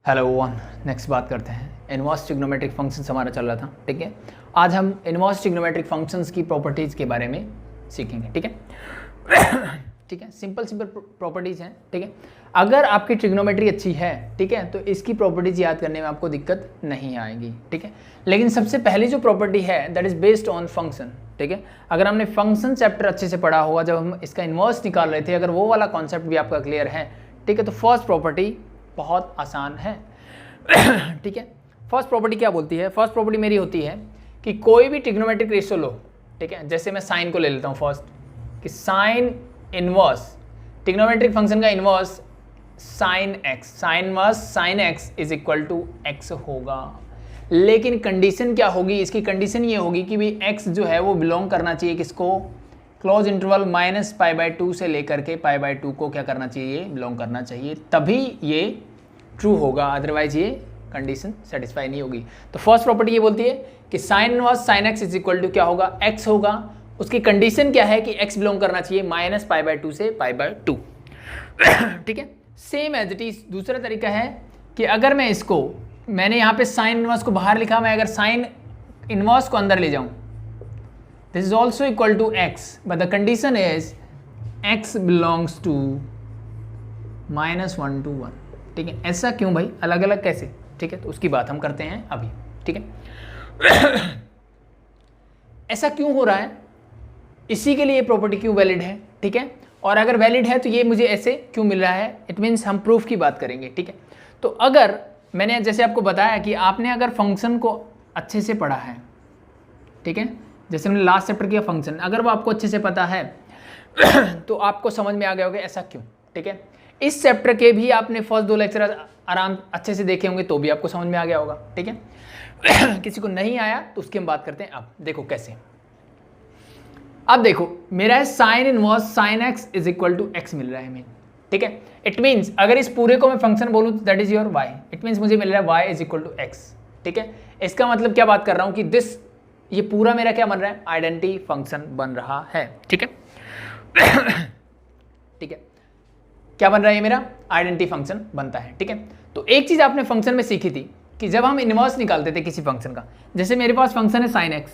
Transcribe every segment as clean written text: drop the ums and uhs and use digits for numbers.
Hello one. Next बात करते हैं इनवर्स ट्रिग्नोमेट्रिक फंक्शंस हमारा चल रहा था, ठीक है। आज हम इनवर्स ट्रिग्नोमेट्रिक फंक्शंस की प्रॉपर्टीज़ के बारे में सीखेंगे, ठीक है। ठीक है, सिंपल प्रॉपर्टीज़ हैं, ठीक है। अगर आपकी ट्रिग्नोमेट्री अच्छी है, ठीक है, तो इसकी प्रॉपर्टीज़ याद करने में आपको दिक्कत नहीं आएगी, ठीक है। लेकिन सबसे पहली जो प्रॉपर्टी है that is based on function, ठीक है। अगर हमने फंक्शन चैप्टर अच्छे से पढ़ा होगा, जब हम इसका इनवर्स निकाल रहे थे, अगर वो वाला कॉन्सेप्ट भी आपका क्लियर है, ठीक है, तो फर्स्ट प्रॉपर्टी बहुत आसान है। ठीक है, फर्स्ट प्रॉपर्टी क्या बोलती है? फर्स्ट प्रॉपर्टी मेरी होती है कि कोई भी ट्रिग्नोमेट्रिक रेशियो लो, ठीक है। जैसे मैं साइन को ले लेता हूँ फर्स्ट, कि साइन इनवर्स, ट्रिग्नोमेट्रिक फंक्शन का inverse sine x, sine inverse sine x is equal to x होगा। लेकिन कंडीशन क्या होगी? इसकी कंडीशन ये होगी कि भी एक्स जो है वो बिलोंग करना चाहिए किसको? क्लोज इंटरवल -π/2 से लेकर के π/2 को क्या करना चाहिए? बिलोंग करना चाहिए, तभी ये ट्रू होगा, अदरवाइज ये कंडीशन सेटिस्फाई नहीं होगी। तो फर्स्ट प्रॉपर्टी ये बोलती है कि sine inverse sine x is equal to क्या होगा? एक्स होगा। उसकी कंडीशन क्या है? कि एक्स बिलोंग करना चाहिए -π/2 से π/2। ठीक है, सेम एज इट इज दूसरा तरीका है कि अगर मैं इसको, मैंने यहाँ पे साइन इनवर्स को बाहर लिखा, मैं अगर साइन इनवर्स को अंदर ले जाऊँ, this is also equal to x, but the condition is x belongs to -1 to 1, ठीक है। ऐसा क्यों भाई? अलग अलग कैसे? ठीक है, तो उसकी बात हम करते हैं अभी, ठीक है। ऐसा क्यों हो रहा है? इसी के लिए प्रॉपर्टी क्यों वैलिड है, ठीक है। और अगर वैलिड है तो ये मुझे ऐसे क्यों मिल रहा है? इट मीन्स हम प्रूफ की बात करेंगे, ठीक है। तो अगर मैंने जैसे आपको बताया कि आपने अगर फंक्शन को अच्छे से पढ़ा है, ठीक है, जैसे हमने लास्ट चैप्टर किया फंक्शन, अगर वो आपको अच्छे से पता है तो आपको समझ में आ गया होगा ऐसा क्यों, ठीक है। इस चैप्टर के भी आपने फर्स्ट 2 लेक्चर आराम अच्छे से देखे होंगे तो भी आपको समझ में आ गया होगा, ठीक है। किसी को नहीं आया तो उसकी हम बात करते हैं। अब देखो कैसे। अब देखो मेरा है sine inverse sine x is equal to x मिल रहा है हमें, ठीक है। इट मीन्स अगर इस पूरे को मैं फंक्शन बोलूँ that is your y, it means मुझे मिल रहा है y is equal to x, ठीक है। इसका मतलब क्या बात कर रहा हूँ कि दिस, ये पूरा मेरा क्या बन रहा है? आइडेंटिटी फंक्शन बन रहा है, ठीक है। ठीक है, क्या बन रहा है? ये मेरा आइडेंटिटी फंक्शन बनता है, ठीक है। तो एक चीज आपने फंक्शन में सीखी थी कि जब हम इनवर्स निकालते थे किसी फंक्शन का, जैसे मेरे पास फंक्शन है साइन एक्स,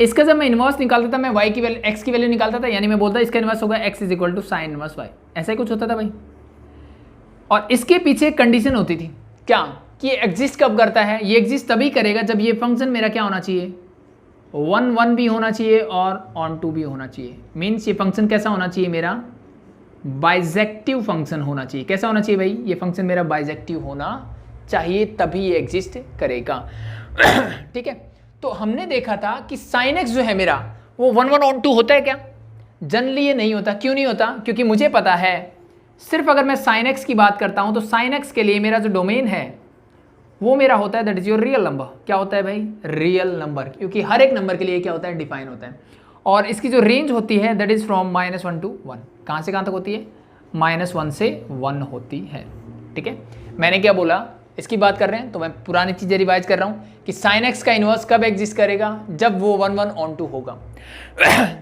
इसका जब मैं इनवर्स निकालता था, मैं y की वैल्यू x की वैल्यू निकालता था, यानी मैं बोलता इसका इनवर्स होगा x is equal to sine inverse y, ऐसा ही कुछ होता था भाई। और इसके पीछे एक कंडीशन होती थी, क्या? कि ये एग्जिस्ट कब करता है? ये एग्जिस्ट तभी करेगा जब ये फंक्शन मेरा क्या होना चाहिए? 1 भी होना चाहिए और ऑन टू भी होना चाहिए। मीन्स ये फंक्शन कैसा होना चाहिए? मेरा बाइजेक्टिव फंक्शन होना चाहिए। कैसा होना चाहिए भाई? ये फंक्शन मेरा बाइजेक्टिव होना चाहिए, तभी ये एग्जिस्ट करेगा। ठीक है, तो हमने देखा था कि साइन एक्स जो है मेरा वो 1 ऑन टू होता है क्या? जनरली ये नहीं होता। क्यों नहीं होता? क्योंकि मुझे पता है सिर्फ अगर मैं साइन एक्स की बात करता हूं तो साइन एक्स के लिए मेरा जो डोमेन है वो मेरा होता है that is your real number. क्या होता है भाई? रियल नंबर, क्योंकि हर एक नंबर के लिए क्या होता है? डिफाइन होता है। और इसकी जो रेंज होती है दैट इज फ्रॉम -1 to 1। कहाँ से कहाँ तक होती है? -1 से 1 होती है, ठीक है। मैंने क्या बोला? इसकी बात कर रहे हैं तो मैं पुरानी चीज़ें रिवाइज कर रहा हूँ कि साइन एक्स का इन्वर्स कब एग्जिस्ट करेगा? जब वो 1 ऑन टू होगा।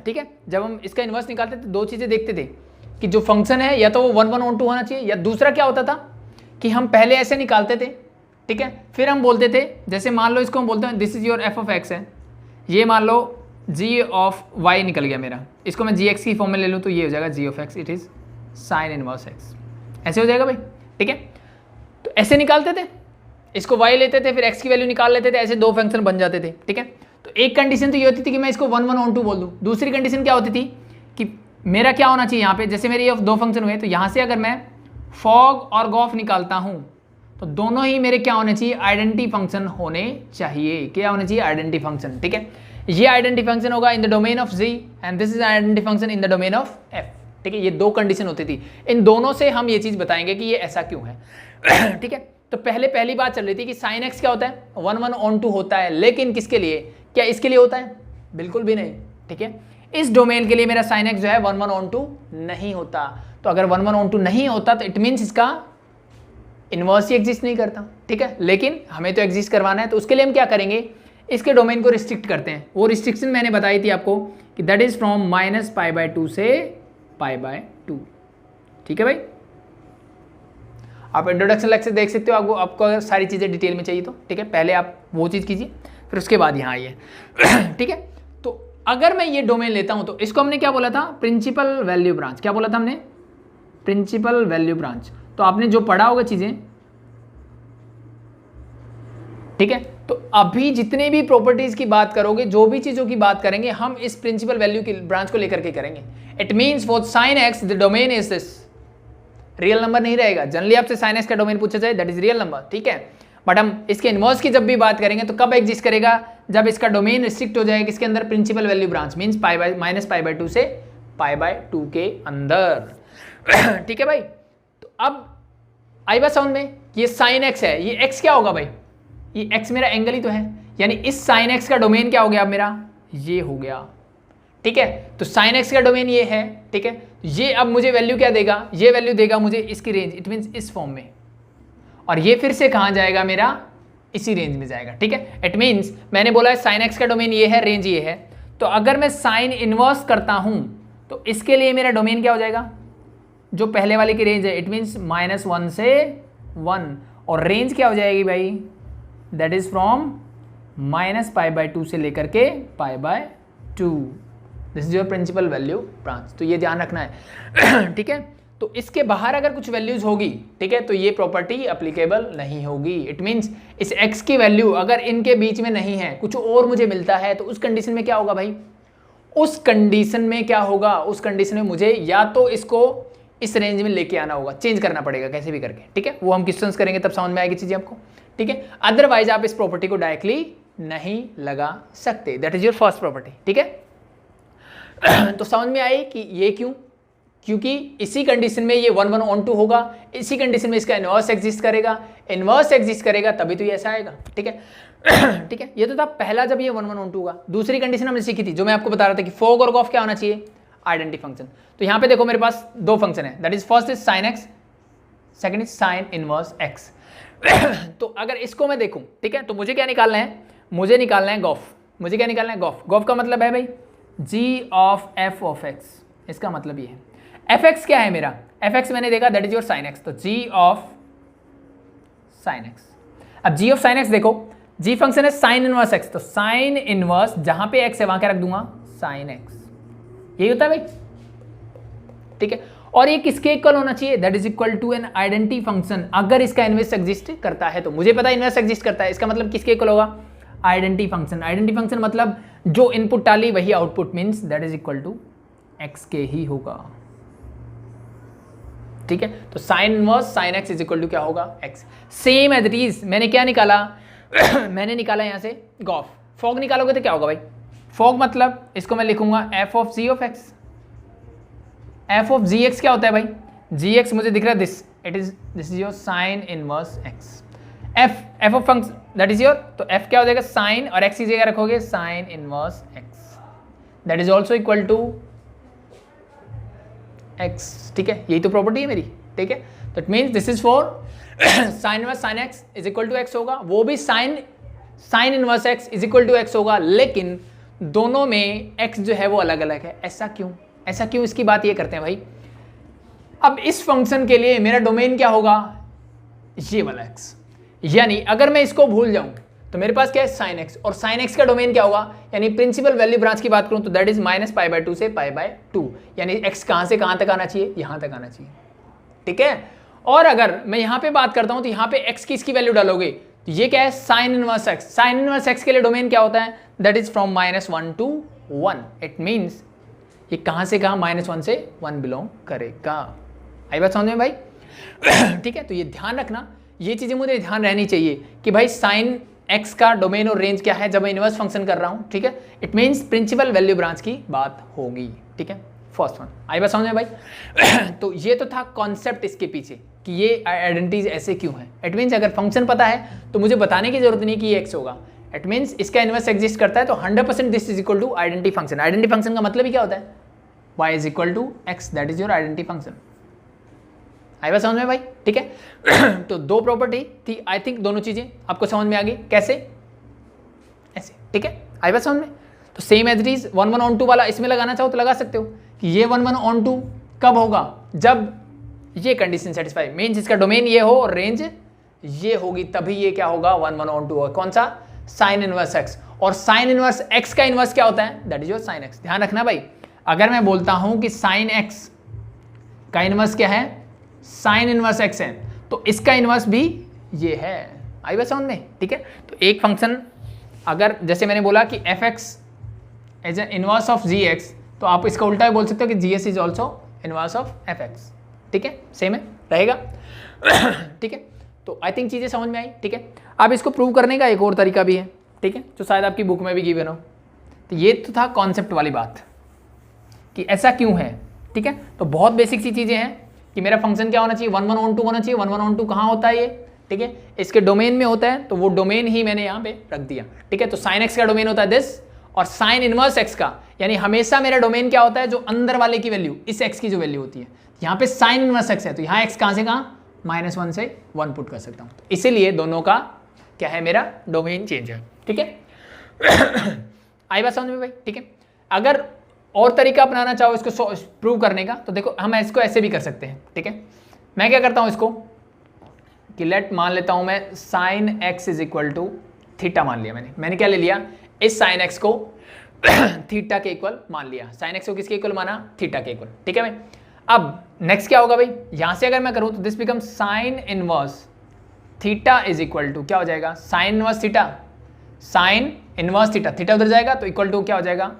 ठीक है, जब हम इसका इन्वर्स निकालते थे 2 चीज़ें देखते थे कि जो फंक्शन है या तो वो 1 ऑन टू होना चाहिए, या दूसरा क्या होता था कि हम पहले ऐसे निकालते थे, ठीक है, फिर हम बोलते थे, जैसे मान लो इसको हम बोलते हैं this is your F of x है, ये मान लो जी ऑफ वाई निकल गया मेरा, इसको मैं जी एक्स की फॉर्म में ले लूँ तो ये हो जाएगा g of x, it is sine inverse x, ऐसे हो जाएगा भाई, ठीक है। तो ऐसे निकालते थे, इसको y लेते थे, फिर x की वैल्यू निकाल लेते थे, ऐसे 2 फंक्शन बन जाते थे, ठीक है। तो एक कंडीशन तो ये होती थी कि मैं इसको 1 ऑन टू बोल दूँ। दूसरी कंडीशन क्या होती थी कि मेरा क्या होना चाहिए यहाँ पे, जैसे मेरे ये 2 फंक्शन हुए तो यहाँ से अगर मैं फॉग और गॉफ निकालता हूँ तो दोनों ही मेरे क्या होने चाहिए? आइडेंटिटी फंक्शन होने चाहिए। क्या होने चाहिए? आइडेंटिटी फंक्शन, ठीक है। ये आइडेंटिटी फंक्शन होगा in the domain of z and this is identity function in the domain of f, ठीक है। ये 2 कंडीशन होती थी, इन दोनों से हम ये चीज़ बताएंगे कि ये ऐसा क्यों है। ठीक है, तो पहली बात चल रही थी कि साइन एक्स क्या होता है? 1 ऑन टू होता है, लेकिन किसके लिए? क्या इसके लिए होता है? बिल्कुल भी नहीं, ठीक है। इस डोमेन के लिए मेरा साइन एक्स जो है 1 ऑन टू नहीं होता। तो अगर 1 ऑन टू नहीं होता तो इट मीन्स इसका इनवर्स ही एग्जिस्ट नहीं करता, ठीक है। लेकिन हमें तो एग्जिस्ट करवाना है, तो उसके लिए हम क्या करेंगे? इसके डोमेन को रिस्ट्रिक्ट करते हैं। वो रिस्ट्रिक्शन मैंने बताई थी आपको कि दैट इज फ्रॉम -π/2 से π/2, ठीक है भाई। आप इंट्रोडक्शन लेक्चर देख सकते हो, आपको अगर सारी चीज़ें डिटेल में चाहिए तो, ठीक है। पहले आप वो चीज़ कीजिए, फिर उसके बाद यहाँ आइए, ठीक है। तो अगर मैं ये डोमेन लेता हूँ तो इसको हमने क्या बोला था, प्रिंसिपल वैल्यू ब्रांच। क्या बोला था हमने, प्रिंसिपल वैल्यू ब्रांच। तो आपने जो पढ़ा होगा चीज़ें, ठीक है। तो अभी जितने भी प्रॉपर्टीज की बात करोगे, जो भी चीज़ों की बात करेंगे, हम इस प्रिंसिपल वैल्यू की ब्रांच को लेकर के करेंगे। It means for sine x the domain is this, real number नहीं रहेगा। जनरली आपसे साइन एक्स का डोमेन पूछा जाए, दैट इज रियल नंबर, ठीक है। बट हम इसके इनवर्स की जब भी बात करेंगे तो कब एग्जिस्ट करेगा, जब इसका डोमेन रिस्ट्रिक्ट हो जाएगा किसके अंदर, प्रिंसिपल वैल्यू ब्रांच, मीन्स -π/2 से π/2 के अंदर, ठीक है भाई। तो अब आई बात समझ में, ये साइन एक्स है, ये एक्स क्या होगा भाई, ये एक्स मेरा एंगल ही तो है, यानी इस साइन एक्स का डोमेन क्या हो गया अब मेरा, ये हो गया, ठीक है। तो साइन एक्स का डोमेन ये है, ठीक है। ये अब मुझे वैल्यू क्या देगा, ये वैल्यू देगा मुझे इसकी रेंज, इट मीन्स इस फॉर्म में, और ये फिर से कहाँ जाएगा मेरा, इसी रेंज में जाएगा, ठीक है। इट मीन्स मैंने बोला है साइन एक्स का डोमेन ये है, रेंज ये है। तो अगर मैं साइन इनवर्स करता हूं तो इसके लिए मेरा डोमेन क्या हो जाएगा, जो पहले वाले की रेंज है, इट मीन्स -1 से 1, और रेंज क्या हो जाएगी भाई, दैट इज फ्रॉम -π/2 से लेकर के π/2। This is your principal value branch. तो ये ध्यान रखना है, ठीक है। तो इसके बाहर अगर कुछ वैल्यूज होगी, ठीक है, तो ये प्रॉपर्टी एप्लीकेबल नहीं होगी। इट मीन्स इस x की वैल्यू अगर इनके बीच में नहीं है, कुछ और मुझे मिलता है, तो उस कंडीशन में क्या होगा भाई, उस कंडीशन में क्या होगा, उस कंडीशन में मुझे या तो इसको इस रेंज में लेके आना होगा, चेंज करना पड़ेगा कैसे भी करके, ठीक है। वो हम क्वेश्चंस करेंगे तब समझ में आएगी चीजें आपको, ठीक है। अदरवाइज आप इस प्रॉपर्टी को डायरेक्टली नहीं लगा सकते, that is your first property, ठीक है। तो समझ में आई कि ये क्यों, क्योंकि इसी कंडीशन में ये 1 1 on 2 होगा, इसी कंडीशन में इसका इनवर्स एग्जिस्ट करेगा, इनवर्स एग्जिस्ट करेगा तभी तो ये ऐसा आएगा, ठीक है। ठीक है, ये तो था पहला जब ये 1 1 on 2 होगा। दूसरी कंडीशन हमने सीखी थी, जो मैं आपको बता रहा था कि फॉग और गॉफ क्या होना चाहिए, आइडेंटिटी फंक्शन। तो यहाँ पे देखो मेरे पास दो फंक्शन है, that is first is sine x, second is sine inverse x. तो अगर इसको मैं देखूं, ठीक है, तो मुझे क्या निकालना है, मुझे निकालना है गॉफ। मुझे क्या निकालना है, गॉफ। गॉफ का मतलब है भाई g of f of x, इसका मतलब ये है। fx क्या है मेरा, fx मैंने देखा that is your sine x, तो g ऑफ साइन x। अब g ऑफ साइन x देखो, g फंक्शन है साइन इनवर्स x, तो साइन इनवर्स जहां पे x है वहां क्या रख दूंगा, साइन x। यही होता है भाई, ठीक है। और ये किसके इक्वल होना चाहिए, that is equal to an identity function. अगर इसका इनवर्स एग्जिस्ट करता है तो मुझे पता है इनवर्स एग्जिस्ट करता है, इसका मतलब किसके इक्वल होगा, आइडेंटिटी फंक्शन। आइडेंटिटी फंक्शन मतलब जो इनपुट डाली वही output, means that is equal to x के ही होगा, ठीक है। तो sine inverse sine x is equal to क्या होगा, x। Same as it is मैंने क्या निकाला मैंने निकाला यहां से गॉफ। फॉग निकालोगे तो क्या होगा भाई, फॉग मतलब इसको मैं लिखूंगा f of g of x। f of gx क्या होता है भाई, gx मुझे दिख रहा है this, this is your sine inverse x। f of function that is your, तो f क्या हो जाएगा, साइन, और x की जगह रखोगे sine inverse x, that is also equal to x, ठीक है। यही तो प्रॉपर्टी है मेरी, ठीक है। तो it means this is for sine inverse sine x is equal to x होगा, वो भी sine inverse x is equal to x होगा, लेकिन दोनों में x जो है वो अलग अलग है। ऐसा क्यों, ऐसा क्यों, इसकी बात ये करते हैं भाई। अब इस फंक्शन के लिए मेरा डोमेन क्या होगा, ये वाला x, यानी अगर मैं इसको भूल जाऊं तो मेरे पास क्या है साइन x, और साइन x का डोमेन क्या होगा, यानी प्रिंसिपल वैल्यू ब्रांच की बात करूं तो दैट इज -π/2 से π/2, यानी x कहां से कहां तक आना चाहिए, यहां तक आना चाहिए, ठीक है। और अगर मैं यहां पे बात करता हूं तो यहां पे x की इसकी वैल्यू डालोगे तो ये क्या है, sine inverse x। Sign inverse x के लिए डोमेन क्या होता है, that is from -1 to 1। It means ये कहां से कहां, -1 से 1 बिलोंग करेगा। आई बात समझ में भाई, ठीक है। तो ये ध्यान रखना, ये चीजें मुझे ध्यान रहनी चाहिए कि भाई साइन x का डोमेन और रेंज क्या है जब मैं इनवर्स फंक्शन कर रहा हूं, ठीक है। It means principal value branch की बात होगी, ठीक है। फर्स्ट वन आई बात समझ में भाई। तो ये तो था कॉन्सेप्ट इसके पीछे कि ये आइडेंटिटीज ऐसे क्यों है। इट मीन्स अगर फंक्शन पता है तो मुझे बताने की जरूरत नहीं कि ये x होगा। इट मीन्स इसका इनवर्स एग्जिस्ट करता है तो 100% this is equal to identity function. Identity function का मतलब ही क्या होता है, y is equal to x, that is your identity function. आई बात समझ में भाई, ठीक है। तो दो प्रॉपर्टी थी, आई थिंक दोनों चीजें आपको समझ में आ गई, कैसे, ऐसे, ठीक है। आई बात समझ में। तो same as it is 1 1 on 2 वाला इसमें लगाना चाहो तो लगा सकते हो कि ये 1 1 on 2 कब होगा, जब ये कंडीशन सेटिस्फाई मीन्स इसका डोमेन ये हो और रेंज ये होगी, तभी ये क्या होगा 1 1 on 2 होगा। कौन सा? Sign inverse x. और साइन इनवर्स एक्स का इनवर्स क्या होता है? That is your sine x. ध्यान रखना भाई, अगर मैं बोलता हूं कि साइन एक्स का इनवर्स क्या है? साइन इनवर्स एक्स है, तो इसका इनवर्स भी ये है। आई बात समझ में? ठीक है, तो एक फंक्शन अगर जैसे मैंने बोला कि f x as an inverse of g x, तो आप इसका उल्टा भी बोल सकते हो कि g s is also inverse of f x. ठीक है, सेम है रहेगा। ठीक है, तो आई थिंक चीज़ें समझ में आई। ठीक है, अब इसको प्रूव करने का एक और तरीका भी है, ठीक है, जो शायद आपकी बुक में भी गिवन हो। तो ये तो था कॉन्सेप्ट वाली बात कि ऐसा क्यों है। ठीक है, तो बहुत बेसिक सी चीज़ें हैं कि मेरा फंक्शन क्या होना चाहिए, 1 1 on 2 होना चाहिए। 1 1 on 2 कहाँ होता है ये? ठीक है, इसके डोमेन में होता है, तो वो डोमेन ही मैंने यहाँ पे रख दिया। ठीक है, तो साइन एक्स का डोमेन होता है दिस, और साइन इनवर्स एक्स का, यानी हमेशा मेरा डोमेन क्या होता है? जो अंदर वाले की वैल्यू, इस एक्स की जो वैल्यू होती है। यहाँ पे साइन इनवर्स एक्स है, तो यहाँ एक्स कहाँ से कहाँ? -1 से 1 पुट कर सकता हूँ। तो इसीलिए दोनों का क्या है? मेरा डोमेन चेंज है। ठीक है, आई बात समझ में भाई? ठीक है, अगर और तरीका अपनाना चाहो इसको प्रूव करने का, तो देखो हम इसको ऐसे भी कर सकते हैं। ठीक है, मैं क्या करता हूँ इसको कि लेट मान लेता हूँ मैं sine x is equal to theta मान लिया। मैंने क्या ले लिया? इस साइन एक्स को थीटा के इक्वल मान लिया। साइन एक्स को किसके इक्वल माना? थीटा के इक्वल। ठीक है भाई, अब नेक्स्ट क्या होगा भाई? यहां से अगर मैं करूं तो this become sine inverse theta is equal to क्या हो जाएगा? Sine inverse theta, sine inverse theta, theta उधर जाएगा तो इक्वल टू क्या हो जाएगा?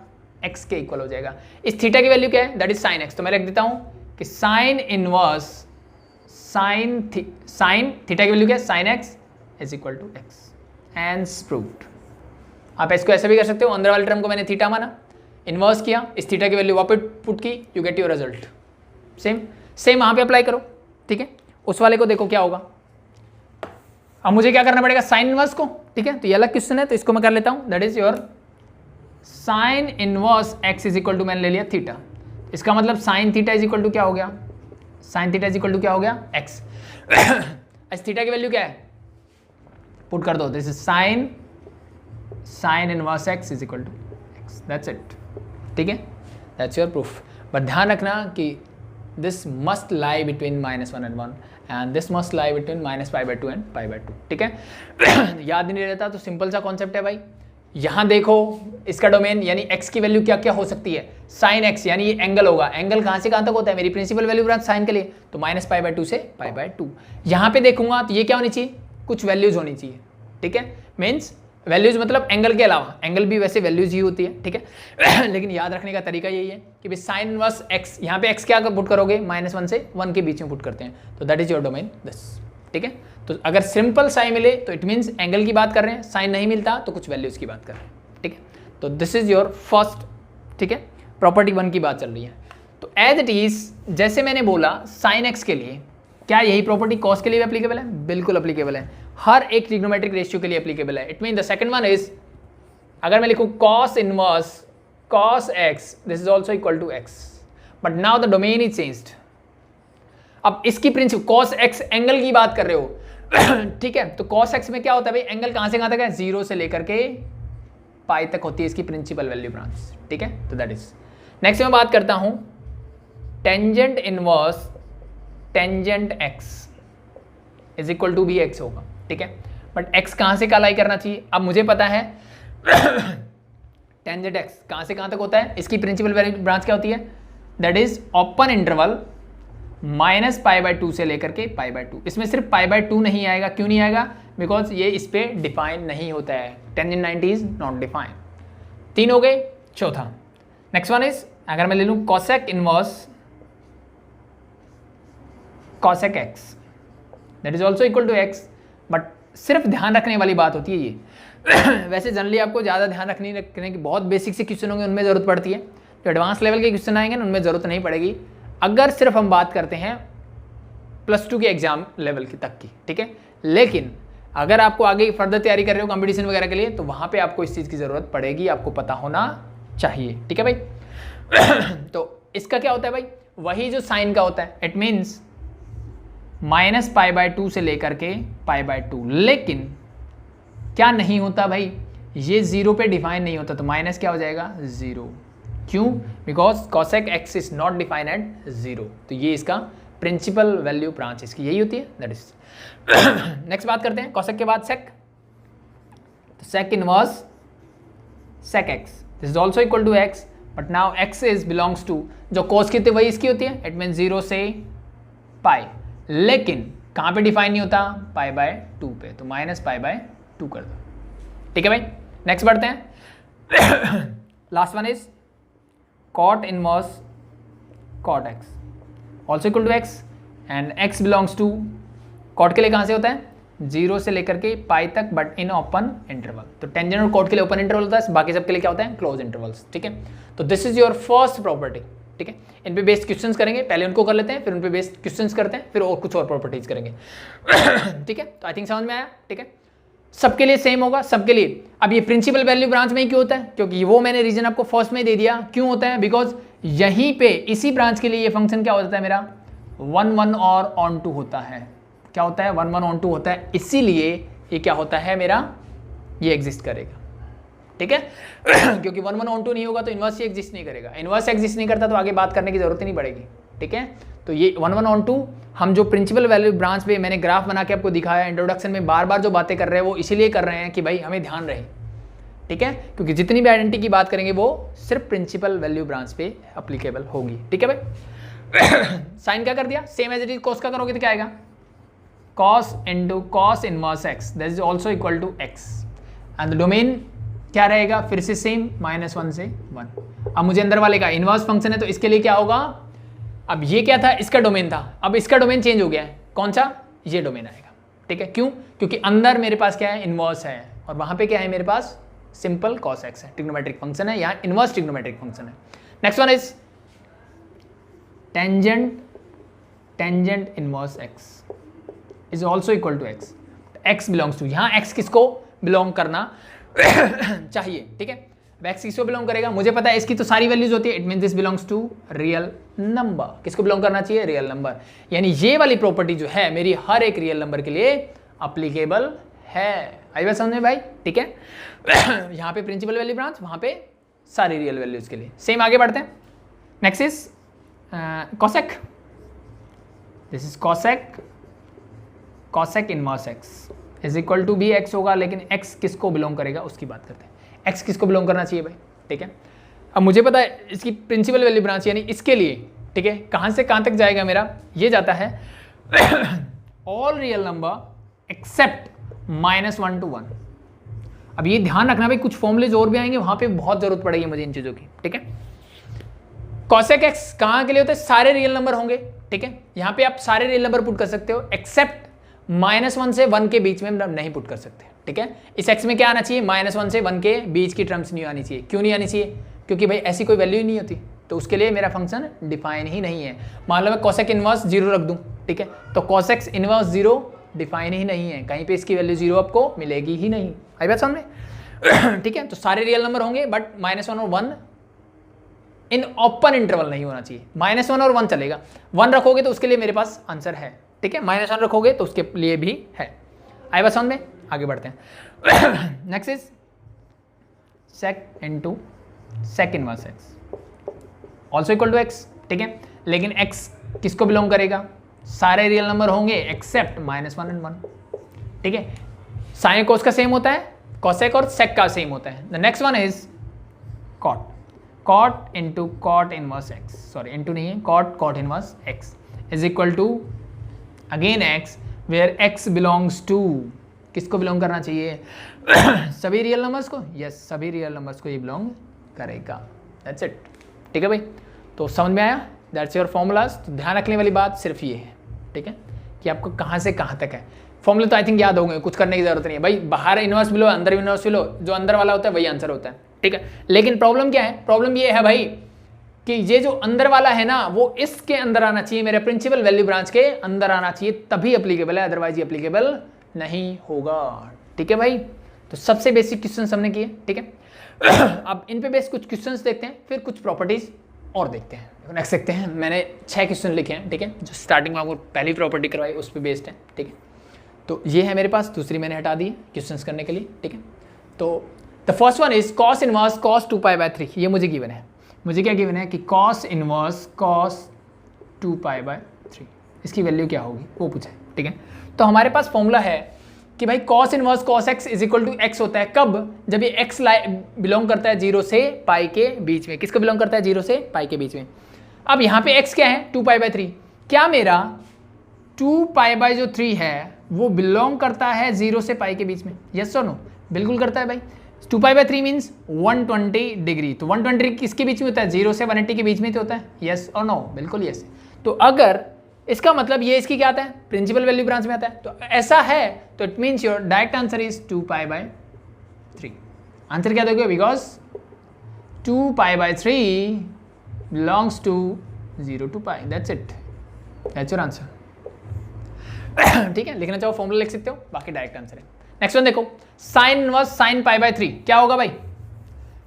एक्स के इक्वल हो जाएगा। इस थीटा की वैल्यू क्या है? That is sine x. तो मैं लिख देता हूं कि साइन इनवर्स साइन थीटा की वैल्यू क्या है? Sine x is equal to x. Hence proved. आप इसको ऐसे भी कर सकते हो, अंदर वाले टर्म को मैंने थीटा माना, इन्वर्स किया, इस थीटा की वैल्यू वापस पुट की, you get your result. Same वहां पे अप्लाई करो। ठीक है, उस वाले को देखो क्या होगा। अब मुझे क्या करना पड़ेगा? साइन इनवर्स को। ठीक है, तो ये अलग क्वेश्चन है, तो इसको मैं कर लेता हूं। That is your sine inverse x is equal to, मैंने ले लिया थीटा। इसका मतलब sine theta is equal to क्या हो गया? Sine theta is equal to क्या हो गया? एक्स। इस थीटा की वैल्यू क्या है? पुट कर दो। This is sine inverse x is equal to x. That's it. ठीक है, दैट्स योर प्रूफ। बट ध्यान रखना कि this must lie between -1 and 1 and this must lie between -π/2 and π/2। ठीक है, याद नहीं रहता तो सिंपल सा कॉन्सेप्ट है भाई। यहाँ देखो इसका डोमेन यानी x की वैल्यू क्या क्या हो सकती है? साइन x, यानी ये एंगल होगा। एंगल कहाँ से कहाँ तक होता है? मेरी प्रिंसिपल वैल्यू ब्रांच साइन के लिए, तो -π/2 से π/2। यहाँ पे देखूंगा तो ये क्या होनी चाहिए? कुछ वैल्यूज होनी चाहिए। ठीक है, मीन्स वैल्यूज मतलब एंगल के अलावा, एंगल भी वैसे वैल्यूज ही होती है। ठीक है, लेकिन याद रखने का तरीका यही है कि भाई साइन इनवर्स एक्स, यहाँ पे एक्स क्या पुट करोगे? -1 से 1 के बीच में पुट करते हैं, तो that is your domain this. ठीक है, तो अगर सिंपल साइन मिले तो इट मीन्स एंगल की बात कर रहे हैं, साइन नहीं मिलता तो कुछ वैल्यूज की बात कर रहे हैं। ठीक है, तो दिस इज योर फर्स्ट, ठीक है, प्रॉपर्टी 1 की बात चल रही है। तो एज इट इज जैसे मैंने बोला साइन एक्स के लिए, क्या यही प्रॉपर्टी कॉस के लिए भी एप्लीकेबल है? बिल्कुल एप्लीकेबल है, हर एक ट्रिग्नोमेट्रिक रेशियो के लिए एप्लीकेबल है। It mean the second one is, अगर मैं लिखूं cos inverse cos x, this is also equal to x, but now the domain is changed. अब इसकी प्रिंसिपल कॉस एक्स एंगल की बात कर रहे हो। ठीक है, तो कॉस एक्स में क्या होता है भाई? एंगल कहां से कहां तक है? 0 से लेकर के पाई तक होती है इसकी प्रिंसिपल वैल्यू ब्रांच। ठीक है, तो दैट इज। नेक्स्ट मैं बात करता हूं tangent inverse tangent x is equal to भी एक्स होगा। ठीक है, बट एक्स कहां से कहां लाई करना चाहिए? अब मुझे पता है टेंजेंट एक्स कहां से कहां तक होता है, इसकी प्रिंसिपल वैल्यू ब्रांच क्या होती है? दैट इज ओपन इंटरवल -π/2 से लेकर के π/2। इसमें सिर्फ π/2 नहीं आएगा। क्यों नहीं आएगा? बिकॉज ये इस पे डिफाइन नहीं होता है। Tangent 90 is not define. 3 हो गए। चौथा नेक्स्ट वन इज, अगर मैं ले लूं cosec inverse cosec x, that is also equal to x, but सिर्फ ध्यान रखने वाली बात होती है ये। वैसे जनरली आपको ज़्यादा ध्यान रखने की बहुत बेसिक से क्वेश्चन होंगे उनमें ज़रूरत पड़ती है, जो एडवांस लेवल के क्वेश्चन आएंगे ना उनमें ज़रूरत नहीं पड़ेगी। अगर सिर्फ हम बात करते हैं +2 के एग्जाम लेवल की तक की। ठीक है, लेकिन अगर आपको आगे फर्दर तैयारी कर रहे हो कंपटीशन वगैरह के लिए, तो वहाँ पे आपको इस चीज़ की ज़रूरत पड़ेगी, आपको पता होना चाहिए। ठीक है भाई। तो इसका क्या होता है भाई? वही जो साइन का होता है, इट मीन्स -π/2 से लेकर के π/2, लेकिन क्या नहीं होता भाई? ये 0 पे डिफाइन नहीं होता, तो माइनस क्या हो जाएगा? 0। क्यों? Because cosec x is not define at 0। तो ये इसका प्रिंसिपल वैल्यू ब्रांच इसकी यही होती है, दैट इज। नेक्स्ट बात करते हैं कॉसेक के बाद सेक। तो sec inverse sec x, this is also equal to x, but now x is belongs to, जो कोस की होती है वही इसकी होती है, इट मीन 0 से पाई, लेकिन कहाँ पे डिफाइन नहीं होता, पाई बाय 2 पे, तो माइनस पाई बाय 2 कर दो। ठीक है भाई, नेक्स्ट बढ़ते हैं। Last one is cot inverse cot x also equal to x, and x belongs to, cot के लिए कहाँ से होता है 0 से लेकर के पाई तक, बट इन ओपन इंटरवल। तो टेंजेंट और कॉट के लिए ओपन इंटरवल होता है, बाकी सब के लिए क्या होता है क्लोज इंटरवल्स। ठीक है, तो this is your first property. ठीक है, इन पे बेस्ड क्वेश्चंस करेंगे, पहले उनको कर लेते हैं, फिर उन पे बेस्ड क्वेश्चंस करते हैं, फिर और कुछ और प्रॉपर्टीज करेंगे। ठीक है, तो आई थिंक समझ में आया। ठीक है, सबके लिए सेम होगा, सबके लिए। अब ये प्रिंसिपल वैल्यू ब्रांच में ही क्यों होता है, क्योंकि वो मैंने रीजन आपको फर्स्ट में दे दिया। क्यों होता है, बिकॉज यहीं पे इसी ब्रांच के लिए ये फंक्शन क्या हो जाता है मेरा 1 1 और ऑन 2 होता है। क्या होता है 1 1 ऑन 2 होता है, इसीलिए ये क्या होता है मेरा, ये एग्जिस्ट करेगा। ठीक है, क्योंकि 1 1 ऑन 2 नहीं होगा तो इनवर्स ही एग्जिस्ट नहीं करेगा, इनवर्स एग्जिस्ट नहीं करता तो आगे बात करने की जरूरत ही नहीं पड़ेगी। ठीक है, तो ये 1 1 ऑन 2 हम जो प्रिंसिपल वैल्यू ब्रांच पे मैंने ग्राफ बना के आपको दिखाया इंट्रोडक्शन में, बार बार जो बातें कर रहे हैं वो इसीलिए कर रहे हैं कि भाई हमें ध्यान रहे। ठीक है, क्योंकि जितनी भी आइडेंटिटी की बात करेंगे वो सिर्फ प्रिंसिपल वैल्यू ब्रांच पे अप्लीकेबल होगी। ठीक है भाई, साइन क्या कर दिया, same as it is, cos का करोगे तो क्या आएगा, cos into cos inverse x, that is also equal to x, and the domain क्या रहेगा, फिर से सेम -1 से 1। अब मुझे अंदर वाले का इनवर्स फंक्शन है तो इसके लिए क्या होगा, अब ये क्या था, इसका डोमेन था, अब इसका डोमेन चेंज हो गया है, कौन सा, ये डोमेन आएगा। ठीक है, क्यों, क्योंकि अंदर मेरे पास क्या है इनवर्स है, और वहां पे क्या है मेरे पास सिंपल cos x है, ट्रिग्नोमेट्रिक फंक्शन है, यहाँ इनवर्स ट्रिग्नोमेट्रिक फंक्शन है। Next one is tangent inverse x is also equal to x, x belongs to, यहाँ x किसको बिलोंग करना चाहिए। ठीक है, x किसको बिलोंग करेगा, मुझे पता है इसकी तो सारी वैल्यूज होती है, it mean this belongs to real number, किसको बिलोंग करना चाहिए, रियल नंबर, यानी ये वाली प्रॉपर्टी जो है मेरी हर एक रियल नंबर के लिए अप्लीकेबल है। आई बात समझ में भाई। ठीक है, यहाँ पे प्रिंसिपल वैल्यू ब्रांच, वहां पे सारी रियल वैल्यूज के लिए सेम। आगे बढ़ते हैं, next is cosec, this is cosec inverse x is equal to भी एक्स होगा, लेकिन एक्स किसको बिलोंग करेगा उसकी बात करते हैं, एक्स किसको बिलोंग करना चाहिए भाई। ठीक है, अब मुझे पता है इसकी प्रिंसिपल वैल्यू ब्रांच यानी इसके लिए, ठीक है, कहाँ से कहाँ तक जाएगा मेरा, ये जाता है all real number except -1 to 1। अब ये ध्यान रखना भाई, कुछ फॉर्मुलेज और भी आएंगे, वहां पे बहुत जरूरत पड़ेगी मुझे इन चीजों की। ठीक है, कॉसेक एक्स कहाँ के लिए होता है, सारे रियल नंबर होंगे। ठीक है, यहाँ पे आप सारे रियल नंबर पुट कर सकते हो, एक्सेप्ट -1 से 1 के बीच में नहीं पुट कर सकते। ठीक है, इस एक्स में क्या आना चाहिए, -1 से 1 के बीच की टर्म्स नहीं आनी चाहिए। क्यों नहीं आनी चाहिए, क्योंकि भाई ऐसी कोई वैल्यू ही नहीं होती, तो उसके लिए मेरा फंक्शन डिफाइन ही नहीं है। मान लो मैं कॉसेक इनवर्स 0 रख दूं, ठीक है, तो कॉसेक इनवर्स 0 डिफाइन ही नहीं है, कहीं पे इसकी वैल्यू 0 आपको मिलेगी ही नहीं। आई बात समझ में। ठीक है, तो सारे रियल नंबर होंगे, बट -1 और 1 इन ओपन इंटरवल नहीं होना चाहिए। -1 और 1 चलेगा, 1 रखोगे तो उसके लिए मेरे पास आंसर है। ठीक है, -1 रखोगे तो उसके लिए भी है। आई बात समझ में, आगे बढ़ते हैं। Next is sec into sec inverse x also equal to x. ठीक है, लेकिन एक्स किसको बिलोंग करेगा, सारे रियल नंबर होंगे एक्सेप्ट -1 और 1। ठीक है, साइन कोस का सेम होता है, कॉसेक और सेक का सेम होता है। The next one is cot into cot inverse x, sorry into नहीं है, cot inverse x is equal to again x, where x belongs to, किसको बिलोंग करना चाहिए, सभी रियल नंबर्स को। यस, सभी रियल नंबर्स को ये बिलोंग करेगा, दैट्स इट। ठीक है भाई, तो समझ में आया, दैट्स योर फॉर्मूलाज। तो ध्यान रखने वाली बात सिर्फ ये है, ठीक है, कि आपको कहाँ से कहाँ तक है। फॉर्मूले तो आई थिंक याद होंगे, कुछ करने की जरूरत नहीं है भाई, बाहर इनवर्स मिलो अंदर इनवर्स मिलो, जो अंदर वाला होता है वही आंसर होता है। ठीक है, लेकिन प्रॉब्लम क्या है, प्रॉब्लम ये है भाई कि ये जो अंदर वाला है ना, वो इसके अंदर आना चाहिए, मेरे प्रिंसिपल वैल्यू ब्रांच के अंदर आना चाहिए, तभी अप्लीकेबल है, अदरवाइज ये अप्लीकेबल नहीं होगा। ठीक है भाई, तो सबसे बेसिक क्वेश्चन हमने किए। ठीक है, अब इन पे बेस कुछ क्वेश्चंस देखते हैं, फिर कुछ प्रॉपर्टीज और देखते हैं। नेक्स्ट देखते हैं, मैंने 6 क्वेश्चन लिखे हैं। ठीक है, जो स्टार्टिंग में आपको पहली प्रॉपर्टी करवाई उस पर बेस्ड है। ठीक है, तो ये है मेरे पास, दूसरी मैंने हटा दी क्वेश्चंस करने के लिए। ठीक है, तो the first one is cos inverse cos 2π/3। ये मुझे गिवन है, मुझे क्या गिवन है कि कॉस इनवर्स कॉस 2π/3। इसकी वैल्यू क्या होगी वो पूछा है, ठीक है। तो हमारे पास फॉर्मूला है कि भाई cos inverse cos x is equal to x होता है कब, जब ये x बिलोंग करता है 0 से पाई के बीच में। किसको बिलोंग करता है? 0 से पाई के बीच में। अब यहाँ पे x क्या है? 2π/3। क्या मेरा 2π/3 है वो बिलोंग करता है 0 से पाई के बीच में? यस और नो? बिल्कुल करता है भाई। 2π/3 मीन्स 120 डिग्री। तो 120 किसके बीच में होता है? 0 से 180 के बीच में तो होता है। यस और नो? बिल्कुल यस। तो अगर इसका मतलब ये इसकी क्या आता है? प्रिंसिपल वैल्यू ब्रांच में आता है। तो ऐसा है तो it means your direct answer is 2π/3। Answer क्या दोगे? Because 2π/3 belongs to 0 to π। That's it, that's your answer. ठीक है, लिखना चाहो फॉर्मूला लिख सकते हो, बाकी डायरेक्ट आंसर है। नेक्स्ट वन देखो, साइन इनवर्स साइन π/3 क्या होगा भाई?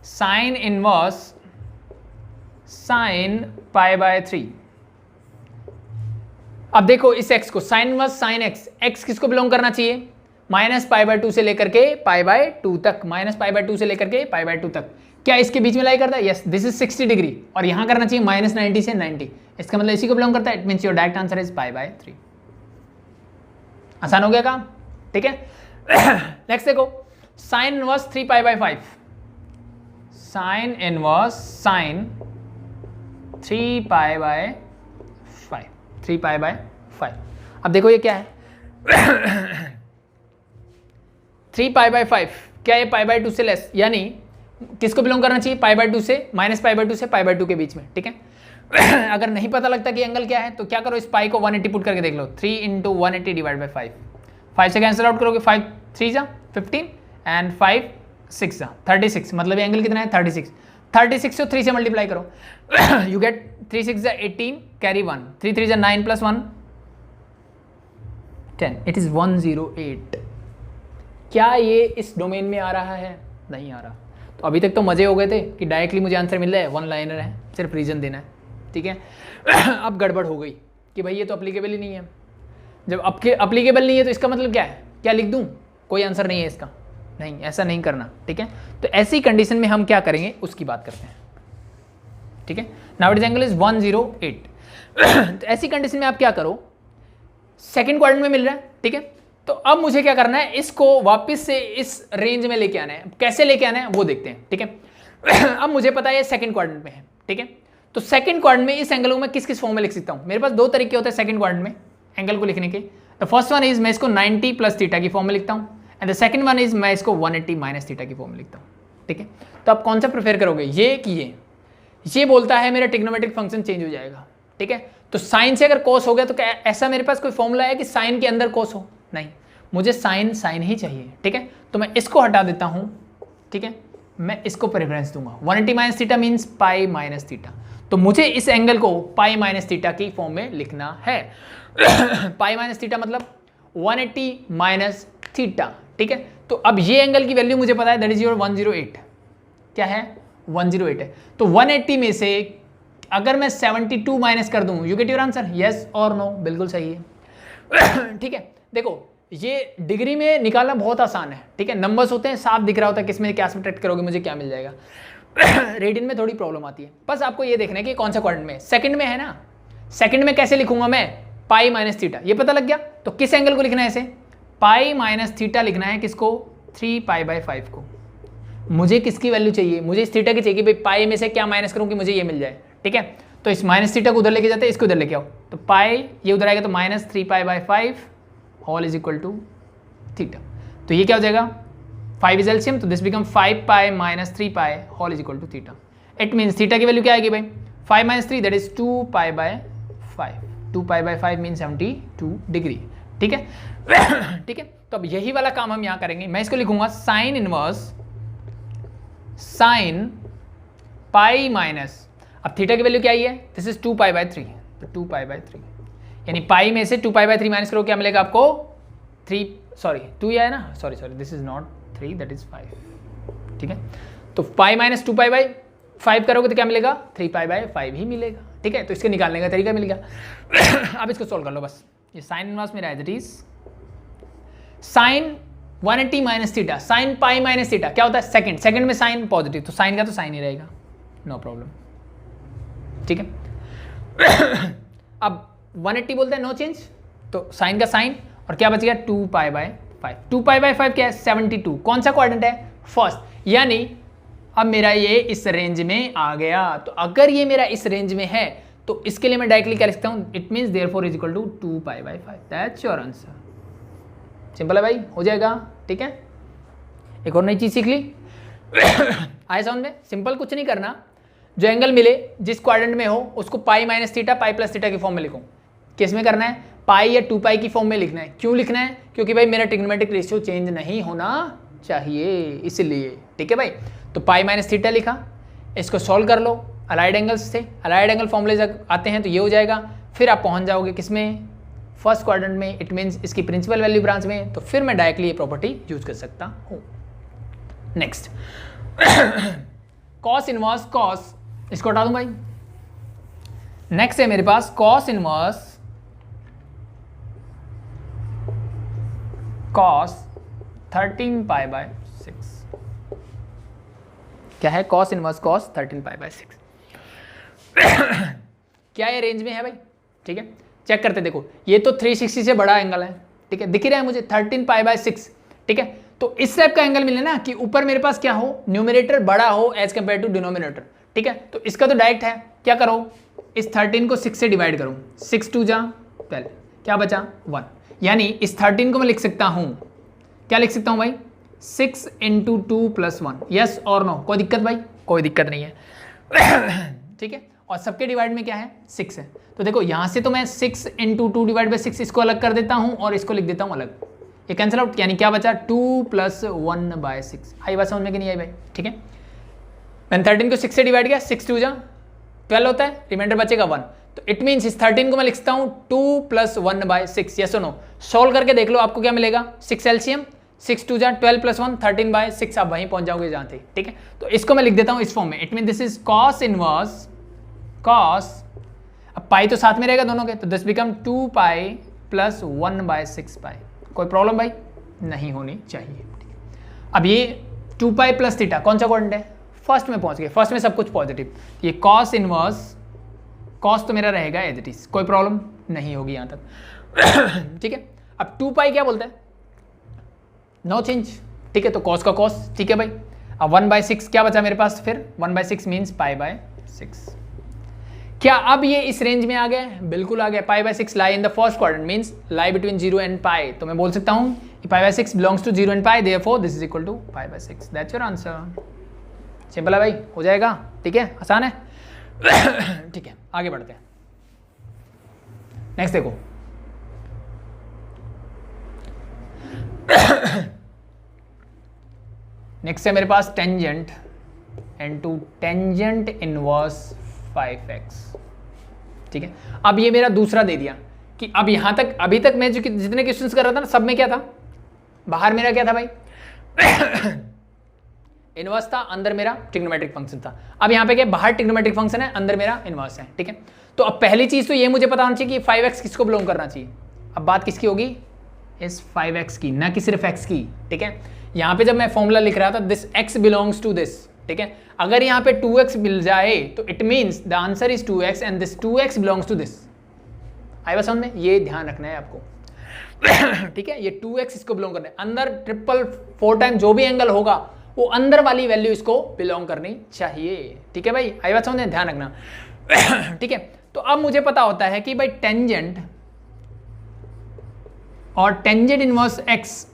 Sine inverse sine π/3। अब देखो इस x को साइन इनवर्स साइन x किसको बिलोंग करना चाहिए? -π/2 से लेकर के π/2 तक, -π/2 से लेकर के π/2 तक। क्या इसके बीच में लाई करता है? यस, दिस इज 60 डिग्री और यहां करना चाहिए -90 से 90। इसका मतलब इसी को बिलोंग करता है। It means your direct answer is π/3। आसान हो गया काम, ठीक है। नेक्स्ट देखो, sine inverse 3π/5। Sine inverse sine 3π/5। 3π/5। अब देखो ये क्या है? 3π/5 क्या ये π/2 से लेस, यानी किसको बिलोंग करना चाहिए? π/2 से -π/2 से π/2 के बीच में, ठीक है। अगर नहीं पता लगता कि एंगल क्या है तो क्या करो, इस पाई को 180 पुट करके देख लो। 3 × 180 / 5। 5 से कैंसिल आउट करोगे, 5 3 जा 15 एंड 5 6 जा 36। मतलब ये एंगल कितना है? 36। 36 को 3 से मल्टीप्लाई करो, यू गेट 3 6 जा 18 कैरी 1, 3 3 जा 9 + 1 10। It is 108। क्या ये इस डोमेन में आ रहा है? नहीं आ रहा। तो अभी तक तो मजे हो गए थे कि डायरेक्टली मुझे आंसर मिल रहा है, वन लाइनर है, सिर्फ रीजन देना है, ठीक है। अब गड़बड़ हो गई कि भाई ये तो अप्लीकेबल ही नहीं है। जब अप्लीकेबल नहीं है तो इसका मतलब क्या है? क्या लिख दूं? कोई आंसर नहीं है इसका? नहीं, ऐसा नहीं करना, ठीक है। तो ऐसी कंडीशन में हम क्या करेंगे उसकी बात करते हैं, ठीक है। Now it angle is 108। तो ऐसी कंडीशन में आप क्या करो, सेकंड क्वाड्रेंट में मिल रहा है, ठीक है। तो अब मुझे क्या करना है, इसको वापस से इस रेंज में लेके आना है। कैसे लेके आना है वो देखते हैं, ठीक है। अब मुझे पता है सेकंड क्वाड्रेंट में है, ठीक है। तो सेकंड क्वाड्रेंट में इस एंगल को मैं किस किस फॉर्म में लिख सकता हूं? मेरे पास दो तरीके होते हैं सेकंड क्वाड्रेंट में एंगल को लिखने के। द फर्स्ट वन इज मैं इसको 90 + थीटा की फॉर्म में लिखता हूं, and the second one is मैं इसको 180 - थीटा की फॉर्म में लिखता हूं, ठीक है। तो आप कौन सा प्रेफर करोगे, ये कि ये बोलता है मेरा ट्रिग्नोमेट्रिक फंक्शन चेंज हो जाएगा, ठीक है। तो साइन से अगर कोस हो गया तो क्या ऐसा मेरे पास कोई फॉर्मूला है कि साइन के अंदर कोस हो? नहीं, मुझे साइन साइन ही चाहिए, ठीक है। तो मैं इसको हटा देता हूं, ठीक है। मैं इसको प्रेफरेंस दूंगा। 180 - थीटा मीन्स π - थीटा। तो मुझे इस एंगल को π - थीटा की फॉर्म में लिखना है। π - थीटा मतलब 180 - थीटा, ठीक है। तो अब ये एंगल की वैल्यू मुझे पता है, दैट इज योर 108। क्या है? 108 है। तो 180 में से अगर मैं 72 माइनस कर दूं, you get your answer, yes और नो? बिल्कुल सही है। ठीक है, देखो ये डिग्री में निकालना बहुत आसान है, ठीक है। नंबर्स होते हैं, साफ दिख रहा होता है किसमें क्या सब्ट्रैक्ट करोगे मुझे क्या मिल जाएगा। रेडियन में थोड़ी प्रॉब्लम आती है। बस आपको ये देखना है कि कौन सा क्वाड्रेंट में, सेकंड में है ना। सेकंड में कैसे लिखूंगा मैं? π - थीटा, ये पता लग गया। तो किस एंगल को लिखना है इसे? π - थीटा लिखना है। किसको? 3π/5 को। मुझे किसकी वैल्यू चाहिए? मुझे इस थीटा की चाहिए कि भाई पाई में से क्या माइनस करूं कि मुझे ये मिल जाए, ठीक है। तो इस माइनस थीटा को उधर लेके जाते हैं, इसको उधर लेके आओ। तो पाई ये उधर आएगा तो -3π/5 whole is equal to theta. तो ये क्या हो जाएगा? 5 इज एलसीएम, तो this become 5π - 3π whole is equal to theta. It means theta की वैल्यू क्या आएगी भाई? 5 - 3 दैट इज 2π/5। 2π/5 मीन 72 डिग्री, ठीक है। ठीक है, तो अब यही वाला काम हम यहाँ करेंगे। मैं इसको लिखूंगा sign inverse sign pi minus, अब थीटा की वैल्यू क्या आई है? दिस इज 2π/3, तो 2π/3 यानी पाई में से 2π/3 माइनस करो, क्या मिलेगा आपको? 2 ही आया ना, sorry this is not 3 that is 5, ठीक है। तो पाई माइनस 2π/5 करोगे तो क्या मिलेगा? 3π/5 ही मिलेगा, ठीक है। तो इसके निकालने का तरीका मिल गया। अब इसको सोल्व कर लो बस। ये साइन इनवर्स मेरा एज इट इज साइन 180 - थीटा, साइन पाई माइनस थीटा क्या होता है? सेकंड में साइन पॉजिटिव, तो साइन का तो साइन ही रहेगा, नो प्रॉब्लम, ठीक है। अब 180 बोलते हैं नो चेंज, तो साइन का साइन, और क्या बच गया 2π/5। 2π/5 क्या है 72, कौन सा क्वाड्रेंट है फर्स्ट, यानी अब मेरा ये इस रेंज में आ गया। तो अगर ये मेरा इस रेंज में है तो इसके लिए मैं डायरेक्टली क्या लिख सकता हूँ, it means therefore is equal to 2π/5, that's your answer. Simple है भाई, हो जाएगा। ठीक है, एक और नई चीज सीख ली आए समझ में। सिंपल कुछ नहीं करना, जो एंगल मिले जिस क्वाड्रेंट में हो उसको पाई minus theta pi plus theta की फॉर्म में लिखो। किस में करना है, पाई या 2π की फॉर्म में लिखना है। क्यों लिखना है, क्योंकि भाई मेरा ट्रिग्नोमेट्रिक रेशियो चेंज नहीं होना चाहिए, इसलिए। ठीक है भाई, तो पाई माइनस थीटा लिखा, इसको सॉल्व कर लो अलाइड एंगल्स से, अलाइड एंगल फॉर्मूले आते हैं तो ये हो जाएगा। फिर आप पहुंच जाओगे किसमें, फर्स्ट क्वाड्रेंट में, इट मीन्स इसकी प्रिंसिपल वैल्यू ब्रांच में। तो फिर मैं डायरेक्टली ये प्रॉपर्टी यूज कर सकता हूँ। नेक्स्ट कॉस इनवर्स कॉस, इसको हटा दूं भाई। नेक्स्ट है मेरे पास कॉस इनवर्स कॉस 13π/6। क्या है कॉस इनवर्स कॉस 13π/6 क्या ये रेंज में है भाई। ठीक है, चेक करते देखो, ये तो 360 से बड़ा एंगल है। ठीक है, दिख ही रहा है मुझे 13π/6। ठीक है, तो इस टाइप का एंगल मिले ना कि ऊपर मेरे पास क्या हो, न्यूमरेटर बड़ा हो एज कंपेयर टू डिनोमिनेटर। ठीक है, तो इसका तो डायरेक्ट है, क्या करो, इस 13 को 6 से डिवाइड करो, 6 2 जा 12, क्या बचा 1, यानी इस 13 को मैं लिख सकता हूं, क्या लिख सकता हूं भाई, 6 × 2 + 1। यस और नो, कोई दिक्कत भाई, कोई दिक्कत नहीं है ठीक है, और सबके डिवाइड में क्या है 6 है। तो देखो यहां से तो मैं 6 × 2 / 6 इसको अलग कर देता हूं और इसको लिख देता हूं अलग, ये कैंसिल आउट, यानी क्या बचा 2 + 1/6। आई बात समझ में कि नहीं आई भाई। ठीक है, मैंने 13 को 6 से डिवाइड किया, 6 2 जा 12 होता है, रिमाइंडर बचेगा 1। तो इट मीन्स इस 13 को मैं लिखता हूं 2 + 1/6। यस और नो, सॉल्व करके देख लो आपको क्या मिलेगा, 6 एलसीएम, 6 2 जा 12 + 1 13/6, आप वहीं पहुंच जाओगे जहां थे। ठीक है, तो इसको मैं लिख देता हूं इस फॉर्म में, it mean this is cos inverse cos, अब पाई तो साथ में रहेगा दोनों के, तो दिस बिकम 2π + 1/6π। कोई प्रॉब्लम भाई नहीं होनी चाहिए। अब ये 2π + थीटा कौन सा क्वाड्रेंट है, फर्स्ट में पहुंच गए, फर्स्ट में सब कुछ पॉजिटिव, ये कॉस इनवर्स कॉस तो मेरा रहेगा एज इट इज, कोई प्रॉब्लम नहीं होगी यहां तक ठीक है, अब 2π क्या बोलता है, नो चेंज। ठीक है, तो कॉस का कॉस, ठीक है भाई। अब 1/6 क्या बचा मेरे पास, फिर 1/6 मीन्स π/6। क्या अब ये इस रेंज में आ गया, बिल्कुल आ गया। π/6 lie in the first quadrant, means lie between 0 and π, तो मैं बोल सकता हूं π/6 belongs to 0 and π, therefore this is equal to π/6, that's your answer. Simple है भाई, हो जाएगा। ठीक है, आसान है ठीक है, आगे बढ़ते हैं। नेक्स्ट देखो नेक्स्ट है मेरे पास tangent into tangent inverse 5x। ठीक है, अब ये मेरा दूसरा दे दिया कि अब यहां तक, अभी तक मैं जो जितने क्वेश्चंस कर रहा था ना, सब में क्या था, बाहर मेरा क्या था भाई इनवर्स था, अंदर मेरा ट्रिग्नोमेट्रिक फंक्शन था। अब यहाँ पे क्या, बाहर ट्रिग्नोमेट्रिक फंक्शन है, अंदर मेरा इनवर्स है। ठीक है, तो अब पहली चीज तो ये मुझे पता होना चाहिए कि 5x किसको बिलोंग करना चाहिए। अब बात किसकी होगी, इस 5x की, ना कि सिर्फ x की। ठीक है, यहाँ पे जब मैं फॉर्मूला लिख रहा था, this x belongs to this. ठीक है, अगर यहाँ पे 2x मिल जाए तो it means the answer is 2x and this 2x belongs to this. आई बात समझ में, ये ध्यान रखना है आपको ठीक है, ये 2x इसको बिलोंग करना है, अंदर 4 टाइम जो भी एंगल होगा वो अंदर वाली वैल्यू इसको बिलोंग करनी चाहिए। ठीक है भाई, आई बात समझ में, ध्यान रखना ठीक है, तो अब मुझे पता होता है कि भाई टेंजेंट और tangent inverse x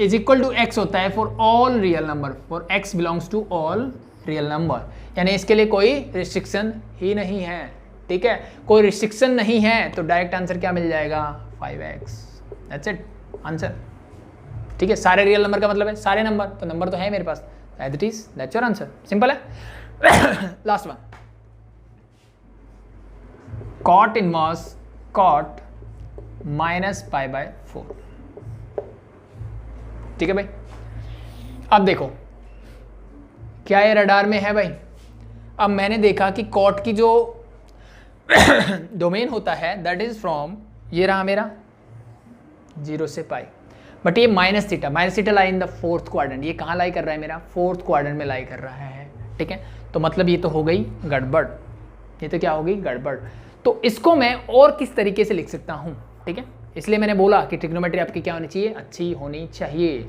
is equal to x होता है for all real number, for x belongs to all real number, यानी इसके लिए कोई रिस्ट्रिक्शन ही नहीं है। ठीक है, कोई रिस्ट्रिक्शन नहीं है, तो डायरेक्ट आंसर क्या मिल जाएगा 5x, दैट्स इट आंसर। ठीक है, सारे रियल नंबर का मतलब है सारे नंबर, तो नंबर तो है मेरे पास, as it is, that's your answer. Simple है last one, cot inverse cot -π/4। ठीक है भाई, अब देखो क्या ये रडार में है भाई। अब मैंने देखा कि कॉट की जो डोमेन होता है दैट इज फ्रॉम, ये रहा मेरा 0 से π, बट ये minus theta lie in the fourth quadrant. ये कहाँ लाई कर रहा है, मेरा फोर्थ क्वाड्रेंट में लाई कर रहा है। ठीक है, तो मतलब ये तो हो गई गड़बड़, ये तो क्या हो गई गड़बड़। तो इसको मैं और किस तरीके से लिख सकता हूँ, ठीक है। इसलिए मैंने बोला कि ट्रिग्नोमेट्री आपकी क्या होनी चाहिए, अच्छी होनी चाहिए।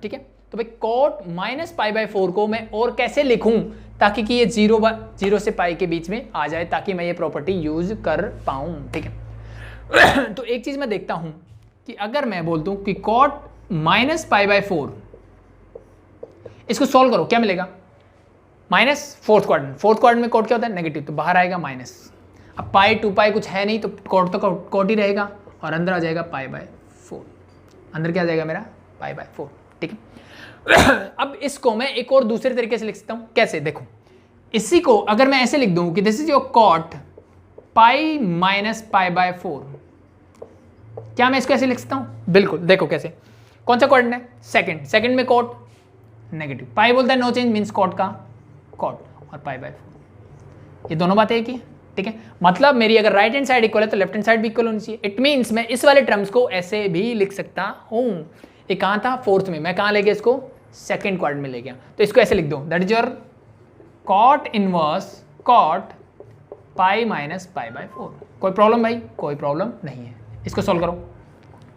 ठीक है, तो भाई कॉट माइनस पाई बाय 4 को मैं और कैसे लिखूं ताकि कि ये 0 से पाई के बीच में आ जाए, ताकि मैं ये प्रॉपर्टी यूज कर पाऊं, ठीक है। तो एक चीज मैं देखता हूं कि अगर मैं बोल दूं कि कॉट माइनस पाई बाय 4, इसको सॉल्व करो, क्या मिलेगा, माइनस फोर्थ क्वाड्रेंट में कॉट क्या होता है, नेगेटिव, तो बाहर आएगा माइनस। अब पाई 2 पाई कुछ है नहीं तो कॉट तो कॉट ही रहेगा और अंदर आ जाएगा पाई बाय 4, अंदर क्या आ जाएगा मेरा पाई बाय 4, ठीक है। अब इसको मैं एक और दूसरे तरीके से लिख सकता हूं, कैसे, देखो, इसी को अगर मैं ऐसे लिख दूं कि this is your cot pi minus pi by 4, क्या मैं इसको ऐसे लिख सकता हूं, बिल्कुल, देखो कैसे, कौन सा क्वाड्रेंट है, सेकंड में कॉट नेगेटिव, पाई बोलता है नो चेंज मींस कॉट का कॉट, और पाई बाय 4, ये दोनों बातें एक ही है, ठीक है। मतलब मेरी अगर राइट हैंड साइड इक्वल है तो लेफ्ट हैंड साइड भी इक्वल होनी चाहिए। इट मींस मैं इस वाले टर्म्स को ऐसे भी लिख सकता हूं। ये कहां था, फोर्थ में, मैं कहां ले गया इसको, सेकंड क्वाड्रेंट में ले गया, तो इसको ऐसे लिख दो, that is your cot inverse cot pi minus pi by 4। कोई प्रॉब्लम भाई, कोई प्रॉब्लम नहीं है, इसको सॉल्व करो,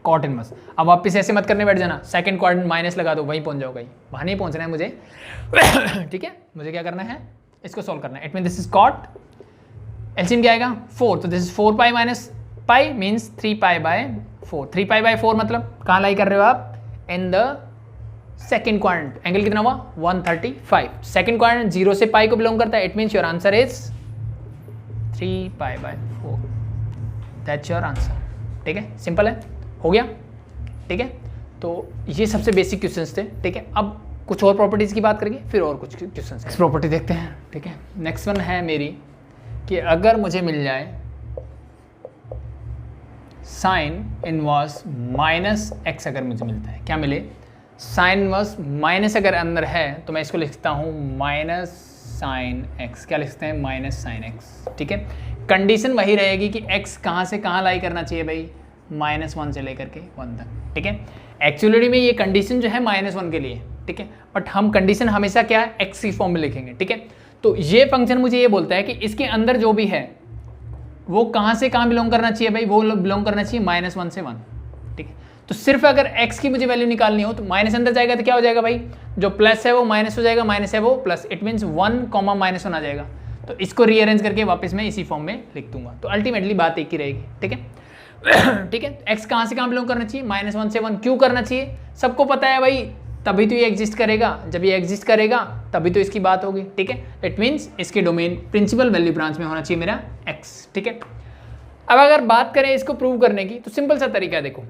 कॉट इनवर्स। अब वापिस ऐसे मत करने बैठ जाना, सेकंड क्वाड्रेंट माइनस लगा दो, वहीं पहुंच जाओ, वहां नहीं पहुंचना है मुझे। ठीक है, मुझे क्या करना है, इसको सॉल्व करना है। It mean this is cot, LCM क्या आएगा 4, तो this is 4 pi minus pi means 3 pi by 4। 3 pi by 4 मतलब कहाँ लाई कर रहे हो आप, in the second quadrant. Angle कितना हुआ 135। सेकंड क्वाड्रेंट 0 से पाई को बिलोंग करता है। It means your answer is 3 pi by 4, that's your answer. ठीक है, सिंपल है, हो गया, ठीक है। तो ये सबसे बेसिक क्वेश्चंस थे, ठीक है। अब कुछ और प्रॉपर्टीज़ की बात करेंगे, फिर और कुछ क्वेश्चंस। नेक्स्ट प्रॉपर्टी देखते हैं, ठीक है। नेक्स्ट वन है मेरी कि अगर मुझे मिल जाए साइन इनवर्स माइनस एक्स, अगर मुझे मिलता है, क्या मिले, साइन इनवर्स माइनस अगर अंदर है तो मैं इसको लिखता हूँ माइनस साइन एक्स। क्या लिखते हैं, माइनस साइन एक्स, ठीक है। कंडीशन वही रहेगी कि एक्स कहाँ से कहाँ लाई करना चाहिए भाई, -1 से लेकर के 1 तक, ठीक है। एक्चुअली में ये कंडीशन जो है -1 के लिए, ठीक है, बट हम कंडीशन हमेशा क्या है, एक्स की फॉर्म में लिखेंगे, ठीक है। तो ये फंक्शन मुझे ये बोलता है कि इसके अंदर जो भी है वो कहाँ से कहाँ बिलोंग करना चाहिए भाई, वो बिलोंग करना चाहिए -1 से 1, ठीक है। तो सिर्फ अगर x की मुझे वैल्यू निकालनी हो तो माइनस अंदर जाएगा तो क्या हो जाएगा भाई, जो प्लस है वो माइनस हो जाएगा, माइनस है वो प्लस। इट मीन्स 1, -1 आ जाएगा। तो इसको रीअरेंज करके वापस मैं इसी फॉर्म में लिख दूंगा, तो अल्टीमेटली बात एक ही रहेगी, ठीक है। ठीक है, x कहाँ से कहाँ बिलोंग करना चाहिए, -1 से 1 क्यों करना चाहिए, सबको पता है भाई, तभी तो ये एग्जिस्ट करेगा, जब ये एग्जिस्ट करेगा तभी तो इसकी बात होगी, ठीक है। इट मीन्स इसके डोमेन प्रिंसिपल वैल्यू ब्रांच में होना चाहिए मेरा x, ठीक है। अब अगर बात करें इसको प्रूव करने की तो सिंपल सा तरीका है, देखो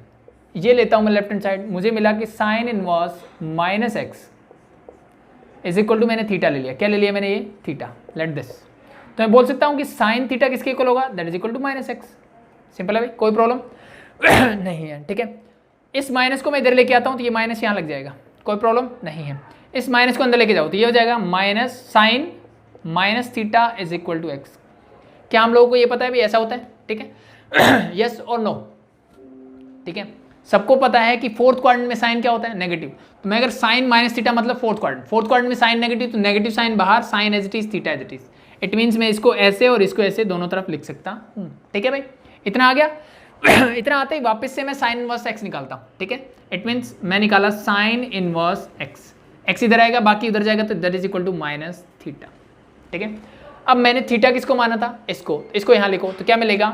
ये लेता हूं मैं लेफ्ट हैंड साइड, मुझे मिला कि sine inverse minus x is equal to, मैंने थीटा ले लिया, क्या ले लिया मैंने, ये थीटा, लेट दिस। तो मैं बोल सकता हूं कि साइन थीटा किसके इक्वल होगा, that is equal to -x। Simple है भाई, कोई प्रॉब्लम नहीं है, ठीक है। इस माइनस को मैं इधर लेके आता हूं तो ये माइनस यहाँ लग जाएगा, कोई प्रॉब्लम नहीं है। इस माइनस को अंदर लेके जाओ तो ये हो जाएगा minus sine minus theta is equal to x. क्या हम लोगों को ये पता है भी ऐसा होता है, ठीक है। यस और नो, ठीक है। सबको पता है कि फोर्थ क्वाड्रेंट में साइन क्या होता है, नेगेटिव। तो मैं अगर साइन माइनस थीटा मतलब फोर्थ क्वाड्रेंट में साइन नेगेटिव, तो नेगेटिव साइन बाहर, sine as it is, theta as it is. It means मैं इसको ऐसे और इसको ऐसे दोनों तरफ लिख सकता हूँ, ठीक है भाई। इतना आ गया। इतना आते ही वापस से मैं साइन इनवर्स एक्स निकालता हूँ, ठीक है। इट मीन्स मैं निकाला साइन इनवर्स एक्स, एक्स इधर आएगा, बाकी उधर जाएगा, तो that is equal to minus theta, ठीक है। अब मैंने थीटा किसको माना था, इसको यहाँ लिखो, तो क्या मिलेगा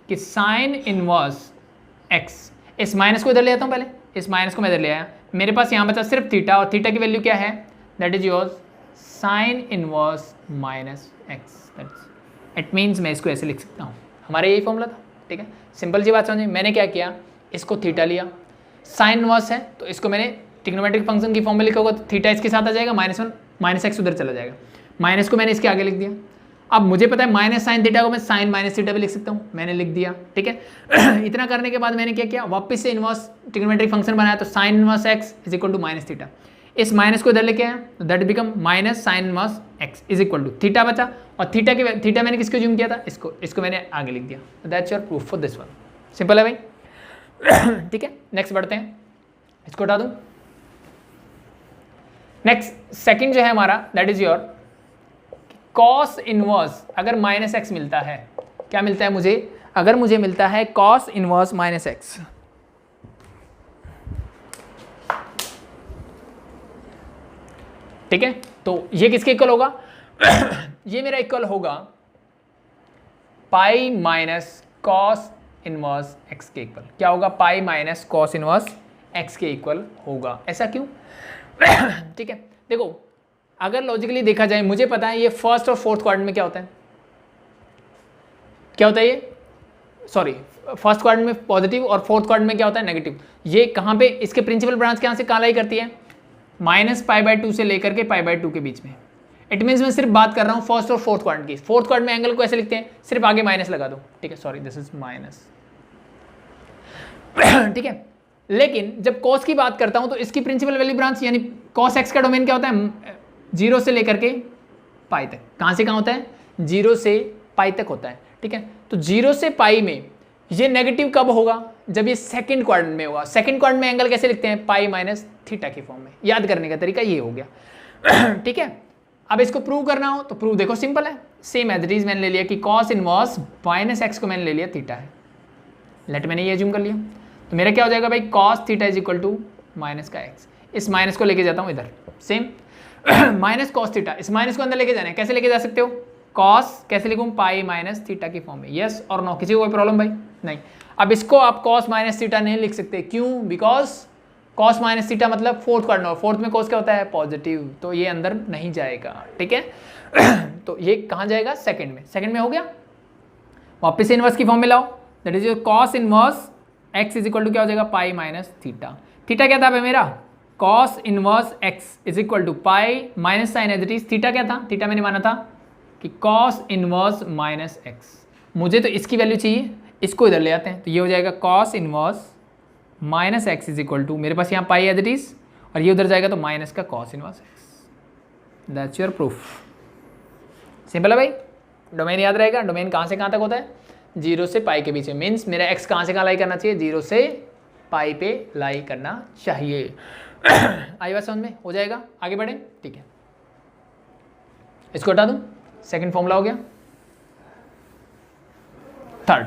कि साइन इनवर्स एक्स, इस माइनस को इधर ले आता हूँ, पहले इस माइनस को मैं इधर ले आया, मेरे पास यहाँ बचा सिर्फ थीटा, और थीटा की वैल्यू क्या है, that is yours sign inverse minus x. It means मैं इसको ऐसे लिख सकता हूँ, हमारा यही फॉर्मूला था, ठीक है। सिंपल सी बात समझिए, मैंने क्या किया, इसको थीटा लिया, साइन इनवर्स है तो इसको मैंने ट्रिग्नोमेट्रिक फंक्शन की फॉर्म में लिखा होगा, तो थीटा इसके साथ आ जाएगा, -1 माइनस एक्स उधर चला जाएगा, माइनस को मैंने इसके आगे लिख दिया। अब मुझे पता है माइनस साइन थीटा को मैं साइन माइनस थीटा भी लिख सकता हूँ, मैंने लिख दिया, ठीक है। इतना करने के बाद मैंने क्या किया, वापस से इनवर्स ट्रिग्नोमेट्रिक फंक्शन बनाया, तो sine inverse x is equal to minus theta. इस माइनस को इधर लेके आया, तो that become minus sine inverse x is equal to theta बचा, और थीटा मैंने किसको जूम किया था, इसको मैंने आगे लिख दिया। तो that's your proof for this one. Simple है भाई। ठीक है, नेक्स्ट बढ़ते हैं, इसको हटा दूं। नेक्स्ट सेकंड जो है हमारा, that is your cos inverse, अगर -x मिलता है क्या मिलता है मुझे, अगर मुझे मिलता है कॉस इनवर्स माइनस एक्स, ठीक है, तो ये किसके इक्वल होगा ये मेरा इक्वल होगा pi minus cos inverse x के इक्वल। क्या होगा, pi minus cos inverse x के इक्वल होगा। ऐसा क्यों ठीक है, देखो अगर लॉजिकली देखा जाए, मुझे पता है ये फर्स्ट और फोर्थ क्वाड्रेंट में क्या होता है, क्या होता है ये, सॉरी फर्स्ट क्वाड्रेंट में पॉजिटिव और फोर्थ क्वाड्रेंट में क्या होता है नेगेटिव। ये कहाँ पे, इसके प्रिंसिपल ब्रांच कहाँ से कहाँ लाई करती है, -π/2 से लेकर के π/2 के बीच में। इट मीन्स मैं सिर्फ बात कर रहा हूँ फर्स्ट और फोर्थ क्वाड्रेंट की। फोर्थ क्वाड्रेंट में एंगल को ऐसे लिखते हैं, सिर्फ आगे माइनस लगा दो, ठीक है, सॉरी दिस इज माइनस ठीक है। लेकिन जब कॉस की बात करता हूं तो इसकी प्रिंसिपल वैल्यू ब्रांच यानी कॉस एक्स का डोमेन क्या होता है, 0 से लेकर के पाई तक। कहां से कहां होता है, 0 से पाई तक होता है, ठीक है। तो 0 से पाई में ये नेगेटिव कब होगा, जब ये सेकंड क्वाड्रेंट में होगा। सेकंड क्वाड्रेंट में एंगल कैसे लिखते हैं, पाई माइनस थीटा की फॉर्म में। याद करने का तरीका ये हो गया ठीक है। अब इसको प्रूव करना हो तो प्रूव देखो सिंपल है, सेम एज इट इज मैंने ले लिया कि कॉस इनवर्स माइनस एक्स को मैंने ले लिया थीटा है, लेट मैंने ये अज्यूम कर लिया। तो मेरा क्या हो जाएगा भाई, cos theta is equal to minus का एक्स। इस माइनस को लेके जाता हूँ इधर, सेम माइनस कॉस थीटा, इस माइनस को अंदर लेके जाना है। कैसे लेके जा सकते हो, कॉस कैसे लिखूँ, पाई माइनस थीटा की फॉर्म में। यस और नो, किसी को कोई प्रॉब्लम भाई नहीं। अब इसको आप कॉस माइनस थीटा नहीं लिख सकते, क्यों, बिकॉज कॉस माइनस थीटा मतलब फोर्थ क्वाड्रेंट, और फोर्थ में कॉस क्या होता है, पॉजिटिव, तो ये अंदर नहीं जाएगा, ठीक है तो ये कहाँ जाएगा, सेकंड में। सेकंड में हो गया, वापस से इनवर्स की फॉर्म में लाओ, that is your cos inverse x is equal to क्या हो जाएगा, पाई माइनस थीटा। थीटा क्या था भाई मेरा, cos inverse x is equal to pi minus sine as it is. Theta क्या था, थीटा मैंने माना था कि कॉस इनवर्स माइनस एक्स। मुझे तो इसकी वैल्यू चाहिए, इसको इधर ले आते हैं, तो ये हो जाएगा cos inverse minus x is equal to, मेरे पास यहाँ पाई एज इट इज, और ये उधर जाएगा तो माइनस का cos inverse x. That's your proof. Simple है भाई, डोमेन याद रहेगा। डोमेन कहाँ से कहाँ तक होता है, 0 से पाई के बीच में। मीन्स मेरा एक्स कहाँ से कहाँ लाई करना चाहिए, 0 से पाई पे लाई करना चाहिए आई बात समझ में, हो जाएगा। आगे बढ़े, ठीक है, इसको हटा दूं, सेकंड फॉर्मूला हो गया। थर्ड,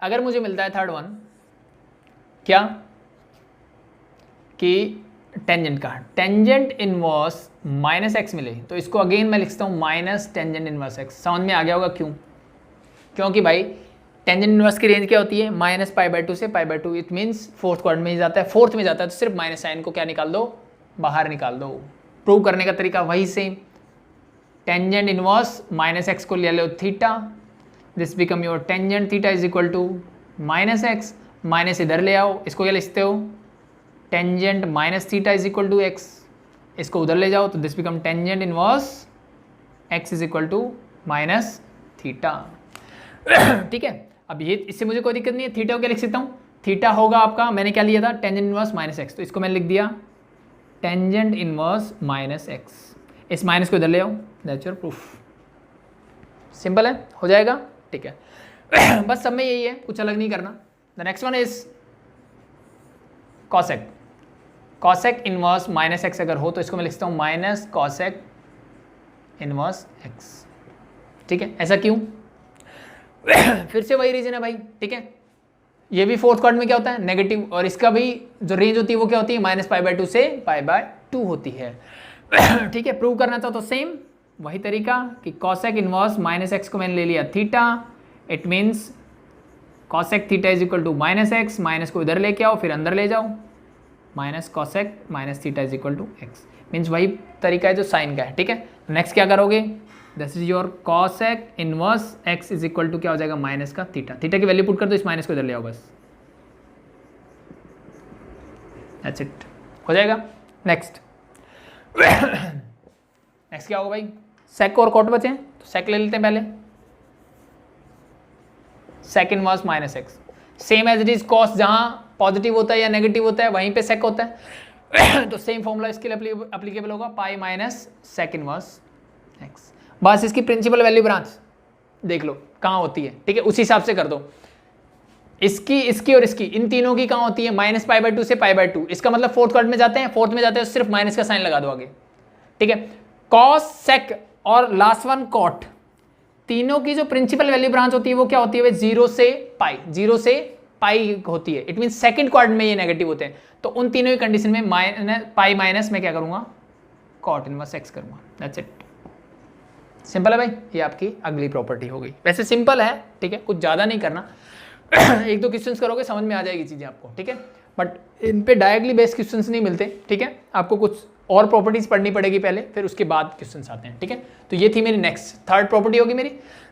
अगर मुझे मिलता है थर्ड वन, क्या कि टेंजेंट का टेंजेंट इनवर्स माइनस एक्स मिले, तो इसको अगेन मैं लिखता हूँ माइनस टेंजेंट इनवर्स एक्स। समझ में आ गया होगा क्यों, क्योंकि भाई टेंजेंट इनवर्स की रेंज क्या होती है, -π/2 से π/2। इट मीन्स फोर्थ क्वाड्रेंट में जाता है, फोर्थ में जाता है तो सिर्फ माइनस साइन को क्या निकाल दो, बाहर निकाल दो। प्रूव करने का तरीका वही same, tangent inverse minus x को ले लो theta, this become your tangent theta is equal to minus x, minus इधर ले आओ, इसको क्या लिखते हो, tangent minus theta is equal to x, इसको उधर ले जाओ तो this become tangent inverse x is equal to minus theta ठीक है। अब ये इससे मुझे कोई दिक्कत नहीं है, थीटा को क्या लिख सकता हूँ, थीटा होगा आपका, मैंने क्या लिया था, टेंजेंट इनवर्स माइनस एक्स, तो इसको मैंने लिख दिया टेंजेंट इनवर्स माइनस एक्स। इस माइनस को इधर ले आओ, दैट्स योर प्रूफ। सिंपल है, हो जाएगा, ठीक है बस सब में यही है, कुछ अलग नहीं करना। The next one is cosec. Cosec inverse minus x अगर हो तो इसको मैं लिखता हूँ माइनस कॉसेक इनवर्स एक्स, ठीक है। ऐसा क्यों फिर से वही रीजन है भाई, ठीक है। ये भी फोर्थ क्वाड्रेंट में क्या होता है, नेगेटिव, और इसका भी जो रेंज होती है वो क्या होती है, -π/2 से π/2 होती है ठीक है। प्रूव करना चाहो तो सेम वही तरीका कि कॉसेक इनवर्स माइनस एक्स को मैंने ले लिया theta, it means cosec theta is equal to minus x, minus को इधर लेके आओ फिर अंदर ले जाओ, minus cosec minus theta is equal to x. मीन्स वही तरीका है जो साइन का है, ठीक है। नेक्स्ट क्या करोगे, this is your cosec inverse x is equal to क्या हो जाएगा, माइनस का थीटा। थीटा की वैल्यू पुट कर दो, इस माइनस को इधर ले आओ, बस दैट्स इट, हो जाएगा। नेक्स्ट नेक्स्ट क्या होगा भाई, सेक और कॉट बचे हैं, तो सेक ले लेते हैं पहले। Sec inverse minus x, same as it is cos जहां पॉजिटिव होता है या नेगेटिव होता है वहीं पे सेक होता है तो सेम फॉर्मूला इसके लिए अप्लीकेबल होगा, pi minus sec inverse x. बस इसकी प्रिंसिपल वैल्यू ब्रांच देख लो कहाँ होती है, ठीक है, उसी हिसाब से कर दो। इसकी, इसकी और इसकी, इन तीनों की कहाँ होती है, -π/2 से π/2। इसका मतलब फोर्थ क्वाड्रेंट में जाते हैं, फोर्थ में जाते हैं सिर्फ माइनस का साइन लगा दो आगे, ठीक है। कॉस सेक और लास्ट वन कॉट, तीनों की जो प्रिंसिपल वैल्यू ब्रांच होती है वो क्या होती है? 0 से पाई होती है। इट मीन सेकंड क्वाड्रेंट में ये नेगेटिव होते हैं। तो उन तीनों की कंडीशन में पाई माइनस मैं क्या करूंगा? कॉट इनवर्स एक्स करूंगा। That's it. सिंपल है भाई, ये आपकी अगली प्रॉपर्टी हो गई। वैसे सिंपल है, ठीक है, कुछ ज़्यादा नहीं करना। एक दो क्वेश्चंस करोगे समझ में आ जाएगी चीज़ें आपको, ठीक है, बट इन पे डायरेक्टली बेस्ड क्वेश्चंस नहीं मिलते, ठीक है, आपको कुछ और प्रॉपर्टीज पढ़नी पड़ेगी पहले, फिर उसके बाद क्वेश्चंस आते हैं, ठीक है। तो ये थी मेरी नेक्स्ट थर्ड प्रॉपर्टी होगी मेरी।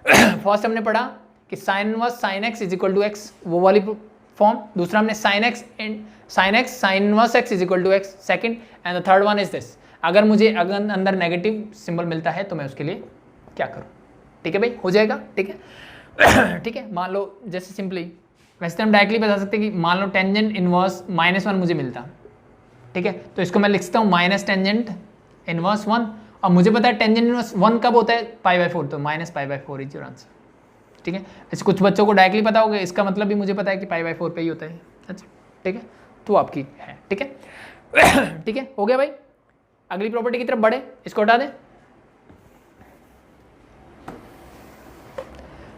फर्स्ट हमने पढ़ा कि sine inverse sine x is equal to x, वो वाली फॉर्म। दूसरा हमने sine x sine inverse x is equal to x, second. And the third one is this, अगर मुझे अंदर नेगेटिव सिंबल मिलता है तो मैं उसके लिए क्या करूं? ठीक है भाई, हो जाएगा, ठीक है। ठीक है, मान लो जैसे सिंपली, वैसे तो हम डायरेक्टली बता सकते हैं कि मान लो टेंजेंट इनवर्स -1 मुझे मिलता, ठीक है, तो इसको मैं लिख सकता हूँ माइनस टेंजेंट इनवर्स 1, और मुझे पता है टेंजेंट इनवर्स 1 कब होता है? π/4, तो -π/4 इज योर आंसर, ठीक है। ऐसे कुछ बच्चों को डायरेक्टली पता होगा, इसका मतलब भी मुझे पता है कि π/4 पे ही होता है। अच्छा, ठीक है, तो आपकी है, ठीक है। ठीक है, हो गया भाई। अगली प्रॉपर्टी की तरफ बढ़े, इसको हटा दें।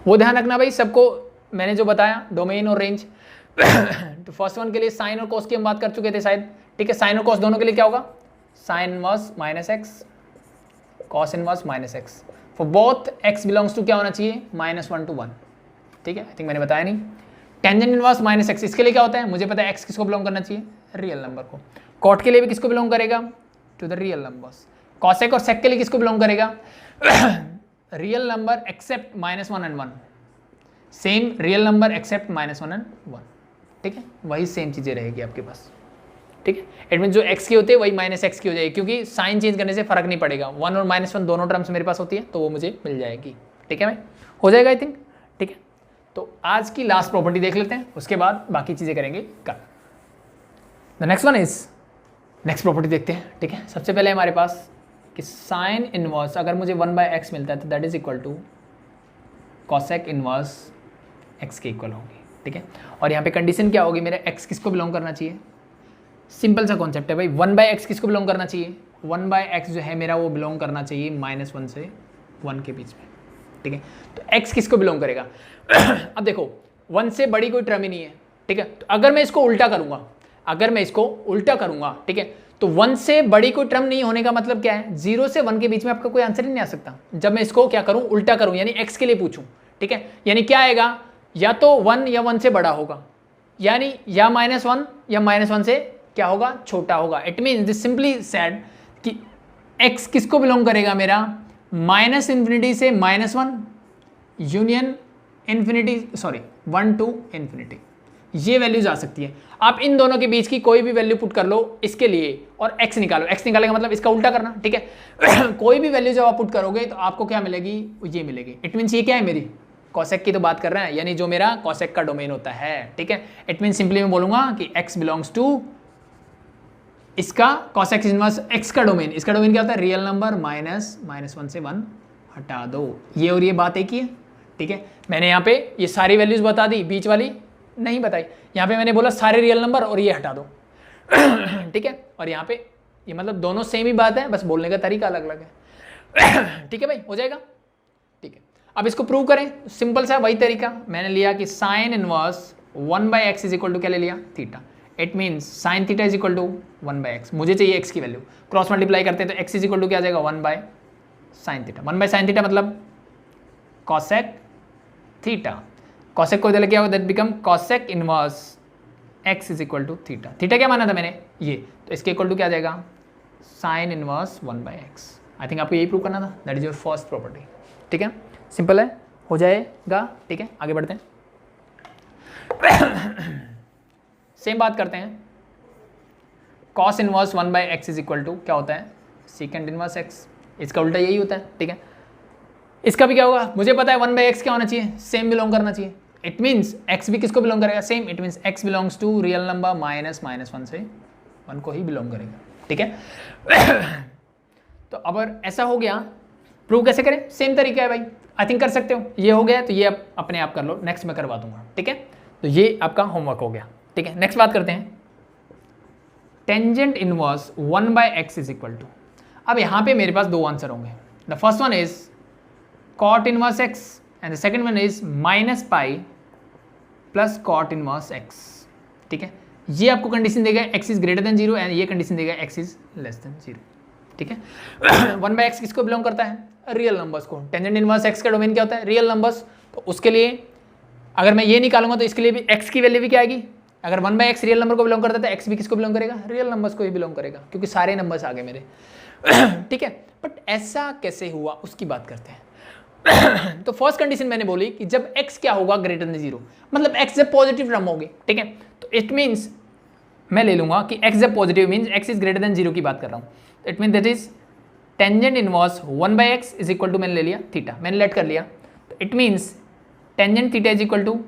वो ध्यान रखना भाई, सबको मैंने जो बताया डोमेन और रेंज। तो फर्स्ट वन के लिए साइन और कॉस की हम बात कर चुके थे शायद, ठीक है। साइन और कॉस दोनों के लिए क्या होगा? Sine inverse minus x, cos inverse minus x. For both x belongs to क्या होना चाहिए? -1 to 1, ठीक है। आई थिंक मैंने बताया नहीं। टेंजेंट इनवर्स माइनस एक्स, इसके लिए क्या होता है? मुझे पता है एक्स किसको बिलोंग करना चाहिए? रियल नंबर को। कॉट के लिए भी किसको बिलोंग करेगा? To the real numbers. Cosec और सेक के लिए किसको बिलोंग करेगा? Real number except -1 and 1, same real number except -1 and 1, ठीक है, वही सेम चीज़ें रहेगी आपके पास, ठीक है। इट मीन जो x की होती है वही -x की हो जाएगी, क्योंकि साइन चेंज करने से फर्क नहीं पड़ेगा। 1 और -1 दोनों टर्म्स मेरे पास होती है, तो वो मुझे मिल जाएगी, ठीक है भाई, हो जाएगा आई थिंक, ठीक है। तो आज की लास्ट प्रॉपर्टी देख लेते हैं, उसके बाद बाकी चीज़ें करेंगे कल। The next one is, next property देखते हैं, ठीक है। सबसे पहले हमारे पास कि साइन इनवर्स अगर मुझे 1/x मिलता है तो that is equal to cosec inverse x के इक्वल होगी, ठीक है। और यहाँ पे कंडीशन क्या होगी? मेरा x किसको बिलोंग करना चाहिए? सिंपल सा कॉन्सेप्ट है भाई, 1/x किसको बिलोंग करना चाहिए? 1/x जो है मेरा वो बिलोंग करना चाहिए -1 से 1 के बीच में, ठीक है। तो x किसको बिलोंग करेगा? अब देखो 1 से बड़ी कोई टर्म ही नहीं है, ठीक है। तो अगर मैं इसको उल्टा करूंगा, ठीक है, तो 1 से बड़ी कोई टर्म नहीं होने का मतलब क्या है? 0 से 1 के बीच में आपका कोई आंसर ही नहीं आ सकता जब मैं इसको क्या करूं? उल्टा करूं, यानी x के लिए पूछूं, ठीक है। यानी क्या आएगा? या तो 1 या 1 से बड़ा होगा, यानी या -1 या -1 से क्या होगा? छोटा होगा। It means this simply said कि x किसको बिलोंग करेगा मेरा? -∞ से -1 यूनियन 1 to ∞, ये वैल्यूज आ सकती है। आप इन दोनों के बीच की कोई भी वैल्यू पुट कर लो इसके लिए और x निकालो। x निकालने का मतलब इसका उल्टा करना, ठीक है। कोई भी वैल्यू जब आप पुट करोगे तो आपको क्या मिलेगी? ये मिलेगी। इट मीन्स ये क्या है? मेरी कॉसेक की तो बात कर रहे हैं, यानी जो मेरा कॉसेक का डोमेन होता है, ठीक है। इट मीन्स सिंपली मैं बोलूंगा कि x बिलोंग्स टू इसका कॉसेक इनवर्स x का डोमेन। इसका डोमेन क्या होता है? रियल नंबर -1 से 1 हटा दो। ये और ये बात एक ही है, ठीक है। मैंने यहाँ पे ये सारी वैल्यूज बता दी, बीच वाली नहीं बताई। यहाँ पे मैंने बोला सारे रियल नंबर और ये हटा दो, ठीक है। और यहाँ पे ये मतलब दोनों सेम ही बात है, बस बोलने का तरीका अलग अलग है। ठीक है भाई, हो जाएगा, ठीक है। अब इसको प्रूव करें, सिंपल सा वही तरीका मैंने लिया कि sine inverse 1/x is equal to क्या ले लिया? Theta. It means sine theta is equal to 1/x। मुझे चाहिए x की वैल्यू, क्रॉस मल्टीप्लाई करते हैं तो x इज इक्वल टू क्या आ जाएगा? 1/sin theta. 1/sin थीटा मतलब कॉसेक थीटा। कॉसेक को इधर क्या होगा? That become cosec inverse x is equal to theta. Theta क्या माना था मैंने? ये, तो इसके इक्वल टू क्या आ जाएगा? Sine inverse 1/x। I think आपको यही प्रूव करना था। That is your first property, ठीक है। सिंपल है, हो जाएगा, ठीक है। आगे बढ़ते हैं, सेम बात करते हैं। Cos inverse 1/x is equal to क्या होता है? Second inverse x। इसका उल्टा यही होता है, ठीक है। इसका भी क्या होगा? मुझे पता है 1/x क्या होना चाहिए? सेम बिलोंग करना चाहिए। इट मीन्स x भी किसको बिलोंग करेगा? Same. It means x belongs to real number -1 से 1 को ही बिलोंग करेगा, ठीक है। तो अब ऐसा हो गया, प्रूव कैसे करें? सेम तरीका है भाई, आई थिंक कर सकते हो। ये हो गया तो ये आप अपने आप कर लो, नेक्स्ट मैं करवा दूंगा, ठीक है। तो ये आपका होमवर्क हो गया, ठीक है। नेक्स्ट बात करते हैं, tangent inverse 1/x is equal to. अब यहाँ पे मेरे पास दो आंसर होंगे, the first one is cot inverse x and the second one is minus pi plus cot inverse x। ठीक है, ये आपको कंडीशन देगा x is greater than 0 and ये कंडीशन देगा x इज लेस देन 0। ठीक है, 1/x किसको बिलोंग करता है? रियल नंबर्स को। टेंजेंट इनवर्स x का डोमेन क्या होता है? Real numbers. तो उसके लिए अगर मैं ये निकालूंगा तो इसके लिए भी x की वैल्यू भी क्या आएगी? अगर 1/x रियल नंबर को बिलोंग करता है तो x भी किसको बिलोंग करेगा? रियल नंबर्स को ही बिलोंग करेगा, क्योंकि सारे नंबर्स आ गए मेरे। ठीक है, बट ऐसा कैसे हुआ उसकी बात करते हैं। तो फर्स्ट कंडीशन मैंने बोली कि जब x क्या होगा? ग्रेटर देन 0, मतलब x जब पॉजिटिव टर्म होगी। ठीक है, तो इट मीन्स मैं ले लूंगा कि x जब positive means x is greater than 0 की बात कर रहा हूँ। It mean that is tangent inverse 1/x is equal to, मैंने ले लिया थीटा, मैंने लेट कर लिया। तो it means tangent theta is equal to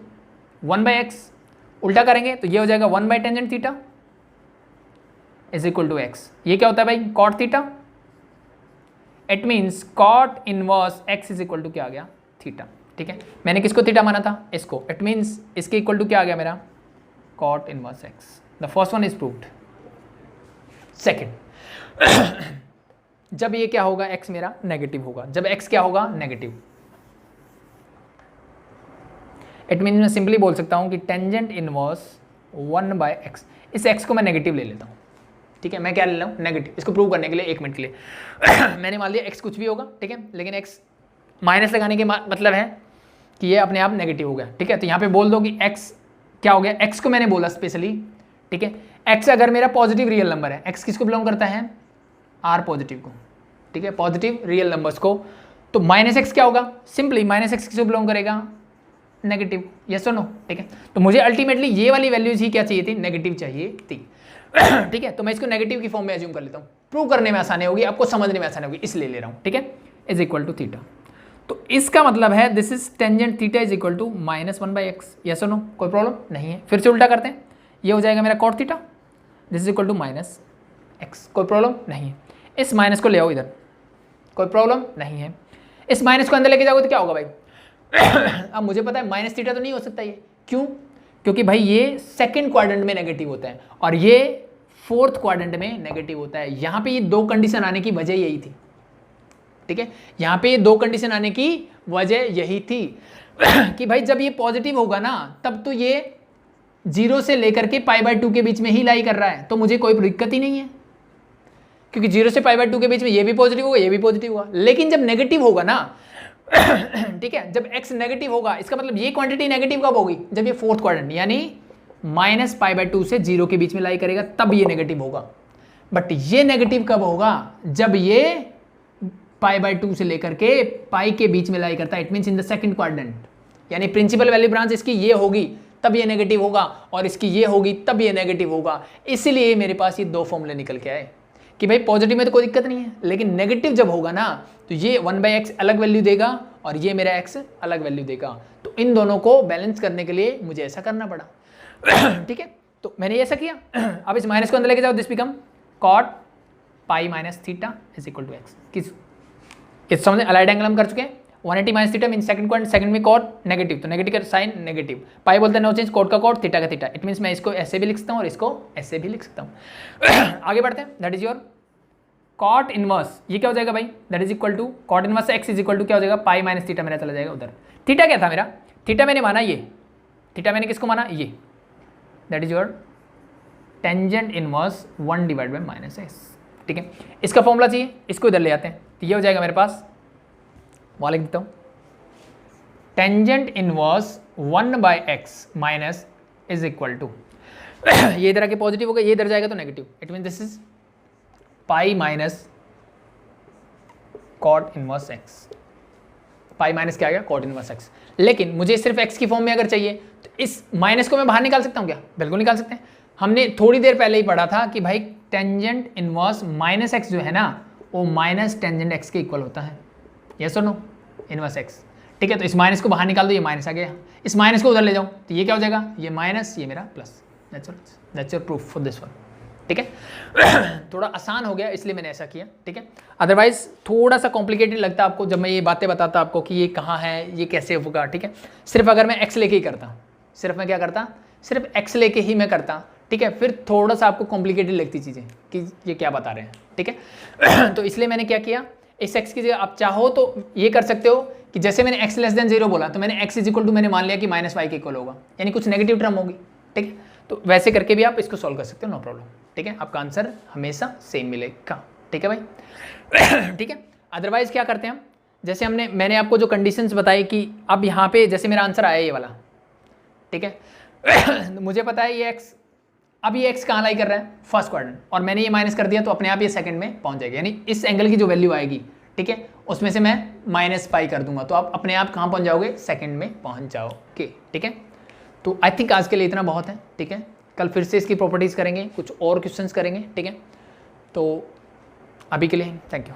1/x। उल्टा करेंगे तो ये हो जाएगा 1/टेंजेंट theta is equal to x। ये क्या होता है भाई? Cot theta. It means cot inverse x is equal to क्या आ गया? थीटा। ठीक है, मैंने किसको थीटा माना था? इसको। इट मीन्स इसके इक्वल टू क्या आ गया मेरा? Cot inverse x। The first one is proved. Second, जब ये क्या होगा? x मेरा नेगेटिव होगा। जब x क्या होगा? नेगेटिव। इट मीन मैं सिंपली बोल सकता हूं कि टेंजेंट इनवर्स 1/x, इस x को मैं नेगेटिव ले लेता हूं। ठीक है, मैं क्या ले रहा हूं? नेगेटिव। इसको प्रूव करने के लिए 1 मिनट के लिए मैंने मान लिया x कुछ भी होगा। ठीक है, लेकिन x माइनस लगाने के मतलब है कि ये अपने आप नेगेटिव हो गया। ठीक है, तो यहाँ पे बोल दो कि x क्या हो गया? x को मैंने बोला स्पेशली। ठीक है, x अगर मेरा पॉजिटिव रियल नंबर है, x किसको बिलोंग करता है? r पॉजिटिव को। ठीक है, पॉजिटिव रियल नंबर्स को। तो माइनस एक्स क्या होगा? सिंपली माइनस एक्स किसको बिलोंग करेगा? नेगेटिव। यस और नो? ठीक है, तो मुझे अल्टीमेटली ये वाली वैल्यूज ही क्या चाहिए थी? नेगेटिव चाहिए थी। ठीक है, तो मैं इसको नेगेटिव की फॉर्म में एज्यूम कर लेता हूँ। प्रूव करने में आसानी होगी, आपको समझने में आसानी होगी, इसलिए ले रहा हूँ। ठीक है, इज इक्वल टू थीटा। तो इसका मतलब है this is tangent theta is equal to -1/x। Yes और नो? कोई प्रॉब्लम नहीं है। फिर से उल्टा करते हैं, ये हो जाएगा मेरा cot theta, this is equal to -x। कोई प्रॉब्लम नहीं है। इस माइनस को ले आओ इधर, कोई प्रॉब्लम नहीं है। इस माइनस को अंदर लेके जाओगे तो क्या होगा भाई? अब मुझे पता है माइनस थीटा तो नहीं हो सकता ये। क्यों? क्योंकि भाई ये सेकंड क्वाड्रेंट में नेगेटिव होता है और ये फोर्थ क्वाड्रेंट में नेगेटिव होता है। यहाँ पे ये 2 कंडीशन आने की वजह यही थी। ठीक है, यहाँ पे ये 2 कंडीशन आने की वजह यही थी कि भाई जब ये पॉजिटिव होगा ना तब तो ये 0 से लेकर के π/2 के बीच में ही लाई कर रहा है, तो मुझे कोई दिक्कत ही नहीं है, क्योंकि 0 से π/2 के बीच में ये भी पॉजिटिव होगा, ये भी पॉजिटिव होगा। लेकिन जब नेगेटिव होगा ना ठीक है, जब x नेगेटिव होगा, इसका मतलब ये क्वांटिटी नेगेटिव कब होगी? जब ये फोर्थ क्वाड्रेंट यानी -π/2 से 0 के बीच में लाई करेगा, तब ये नेगेटिव होगा। बट ये नेगेटिव कब होगा? जब ये π/2 से लेकर के पाई के बीच में लाई करता है। It means in the second quadrant, यानी प्रिंसिपल वैल्यू ब्रांच इसकी ये होगी तब ये नेगेटिव होगा, और इसकी ये होगी तब ये नेगेटिव होगा। इसलिए मेरे पास ये 2 फॉर्मूले निकल के आए कि भाई पॉजिटिव में तो कोई दिक्कत नहीं है, लेकिन नेगेटिव जब होगा ना तो ये 1/x अलग वैल्यू देगा और ये मेरा x अलग वैल्यू देगा। तो इन दोनों को बैलेंस करने के लिए मुझे ऐसा करना पड़ा। ठीक है, तो मैंने ऐसा किया। अब इस माइनस को अंदर लेके जाओ, this become cot π-θ is equal to x। किस समझे? अलाइड एंगल हम कर चुके हैं। 180 minus theta mean second quadrant, second में कॉट नेगेटिव, तो नेगेटिव का साइन नेगेटिव, पाई बोलते हैं नो चेंज, कॉट का कॉट, थीटा का थीटा। इट मींस मैं इसको ऐसे भी लिख सकता हूँ और इसको ऐसे भी लिख सकता हूँ। आगे बढ़ते हैं। That is your cot inverse. ये क्या हो जाएगा भाई? That is equal to cot inverse x is equal to क्या हो जाएगा? पाई माइनस थीटा मेरा चला जाएगा उधर। थीटा क्या था मेरा? थीटा मैंने माना ये, थीटा मैंने किसको माना? ये। That is your tangent inverse 1/-x। ठीक है, इसका फॉर्मूला चाहिए, इसको इधर ले आते हैं। तो ये हो जाएगा मेरे पास, वहाँ लिख देता हूँ, tangent inverse 1/x minus is equal to, ये इधर आके पॉजिटिव होगा, ये इधर जाएगा तो negative. It mean this is pi minus cot inverse x. Pi minus क्या आ गया? Cot inverse x. लेकिन मुझे सिर्फ एक्स की फॉर्म में अगर चाहिए तो इस माइनस को मैं बाहर निकाल सकता हूँ क्या? बिल्कुल निकाल सकते हैं। हमने थोड़ी देर पहले ही पढ़ा था कि भाई टेंजेंट इनवर्स माइनस एक्स जो है ना वो माइनस टेंजेंट एक्स के इक्वल होता है। यस और नो? Inverse x. ठीक है, तो इस माइनस को बाहर निकाल दो, ये माइनस आ गया। इस माइनस को उधर ले जाऊँ तो ये क्या हो जाएगा? ये माइनस, ये मेरा plus. That's your proof for this one. ठीक है, थोड़ा आसान हो गया इसलिए मैंने ऐसा किया। ठीक है, अदरवाइज थोड़ा सा कॉम्प्लिकेटेड लगता है आपको जब मैं ये बातें बताता आपको कि ये कहाँ है, ये कैसे होगा। ठीक है, सिर्फ अगर मैं एक्स लेके ही करता, सिर्फ मैं क्या करता, सिर्फ एक्स लेके ही मैं करता। ठीक है, फिर थोड़ा सा आपको कॉम्प्लिकेटेड लगती चीज़ें कि ये क्या बता रहे हैं। ठीक है, तो इसलिए मैंने क्या किया, इस x की जगह आप चाहो तो ये कर सकते हो कि जैसे मैंने x लेस देन 0 बोला तो मैंने x इज इक्वल टू मैंने मान लिया कि माइनस वाई के इक्वल होगा, यानी कुछ नेगेटिव टर्म होगी, ठीक है। तो वैसे करके भी आप इसको सॉल्व कर सकते हो, नो प्रॉब्लम, ठीक है। आपका आंसर हमेशा सेम मिलेगा, ठीक है भाई। ठीक है, अदरवाइज क्या करते हैं हम, जैसे मैंने आपको जो कंडीशंस बताई कि अब यहाँ पे जैसे मेरा आंसर आया ये वाला, ठीक है। मुझे पता है ये x, अब ये x कहाँ लाई कर रहा है, फर्स्ट क्वाड्रेंट, और मैंने ये माइनस कर दिया तो अपने आप ये सेकंड में पहुंच जाएगा, यानी इस एंगल की जो वैल्यू आएगी, ठीक है, उसमें से मैं माइनस पाई कर दूंगा तो आप अपने आप कहाँ पहुंच जाओगे, सेकंड में पहुंच जाओगे, ठीक है। तो आई थिंक आज के लिए इतना बहुत है, ठीक है। कल फिर से इसकी प्रॉपर्टीज़ करेंगे, कुछ और क्वेश्चंस करेंगे, ठीक है। तो अभी के लिए थैंक यू।